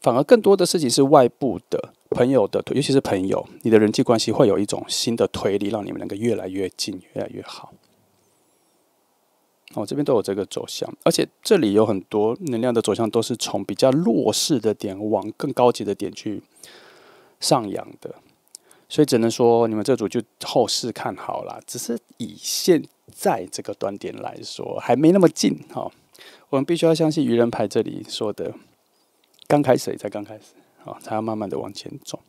反而更多的事情是外部的朋友的，尤其是朋友，你的人际关系会有一种新的推力，让你们两个越来越近，越来越好。这边都有这个走向，而且这里有很多能量的走向都是从比较弱势的点往更高级的点去上扬的，所以只能说你们这组就后市看好啦，只是以现在这个端点来说，还没那么近。我们必须要相信愚人牌这里说的，刚开始也才刚开始，才要慢慢的往前走。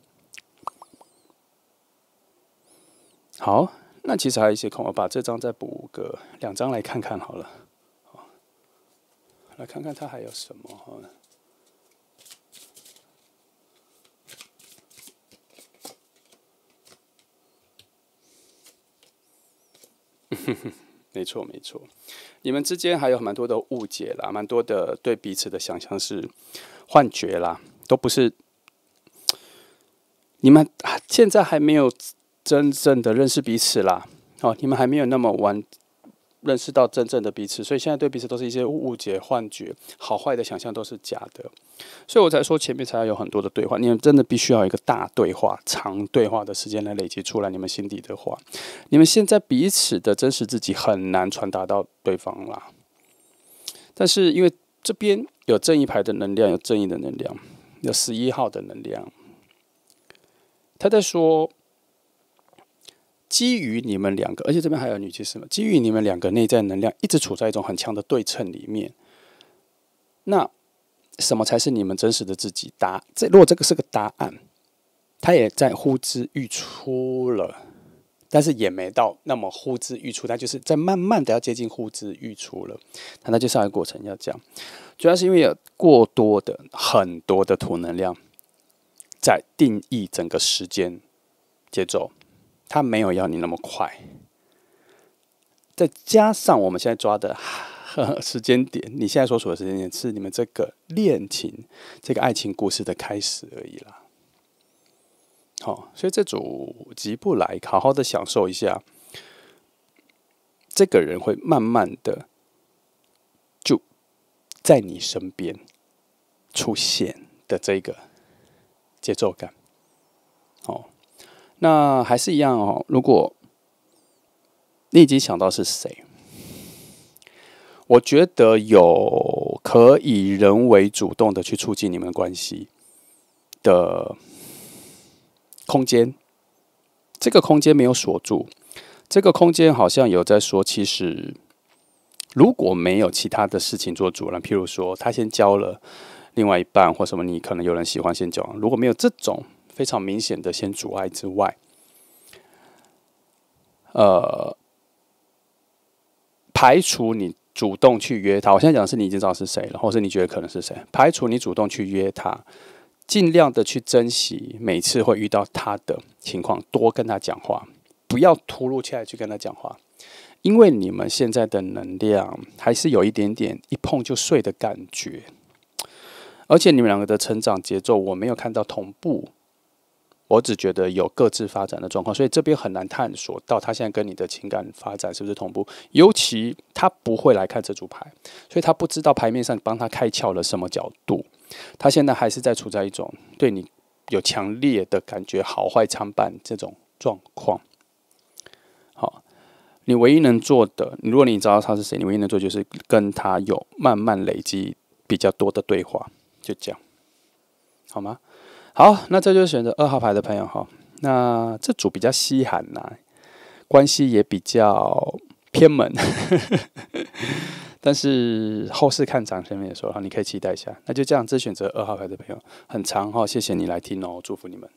好，那其实还有一些空，我把这张再补个2张来看看好了。来看看它还有什么。没错，没错，你们之间还有蛮多的误解啦，蛮多的对彼此的想象是幻觉啦，都不是。你们现在还没有真正的认识彼此啦，你们还没有那么认识到真正的彼此，所以现在对彼此都是一些误解、幻觉，好坏的想象都是假的，所以我才说前面才要有很多的对话，你们真的必须要有一个大对话、长对话的时间来累积出来你们心底的话。你们现在彼此的真实自己很难传达到对方啦，但是因为这边有正义牌的能量，有正义的能量，有11号的能量，他在说，基于你们两个，而且这边还有女骑士们，基于你们两个内在能量一直处在一种很强的对称里面，那什么才是你们真实的自己？如果这个是个答案，它也在呼之欲出了，但是也没到那么呼之欲出，它就是在慢慢的要接近呼之欲出了。那就上一个过程要这样，主要是因为有过多的很多的土能量在定义整个时间节奏。他没有要你那么快，再加上我们现在抓的时间点，你现在所处的时间点是你们这个恋情、这个爱情故事的开始而已啦。所以这组吉布来好好的享受一下，这个人会慢慢的就在你身边出现的这个节奏感。那还是一样如果你已经想到是谁，我觉得有可以人为主动的去促进你们关系的空间。这个空间没有锁住，这个空间好像有在说，其实如果没有其他的事情做阻拦，譬如说他先交了另外一半或什么，你可能有人喜欢先交往。如果没有这种非常明显的先阻碍之外，排除你主动去约他。我现在讲的是你已经知道是谁了，或是你觉得可能是谁。排除你主动去约他，尽量的去珍惜每次会遇到他的情况，多跟他讲话，不要突如其来去跟他讲话，因为你们现在的能量还是有一点点一碰就碎的感觉，而且你们两个的成长节奏我没有看到同步。我只觉得有各自发展的状况，所以这边很难探索到他现在跟你的情感发展是不是同步。尤其他不会来看这组牌，所以他不知道牌面上帮他开窍了什么角度。他现在还是在处在一种对你有强烈的感觉，好坏参半这种状况。好，你唯一能做的，如果你知道他是谁，你唯一能做就是跟他有慢慢累积比较多的对话，就这样，好吗？好，那这就是选择2号牌的朋友哈。那这组比较稀罕呐，关系也比较偏门，但是后市看涨前面也说，你可以期待一下。那就这样，这选择2号牌的朋友很长哈，谢谢你来听哦，祝福你们。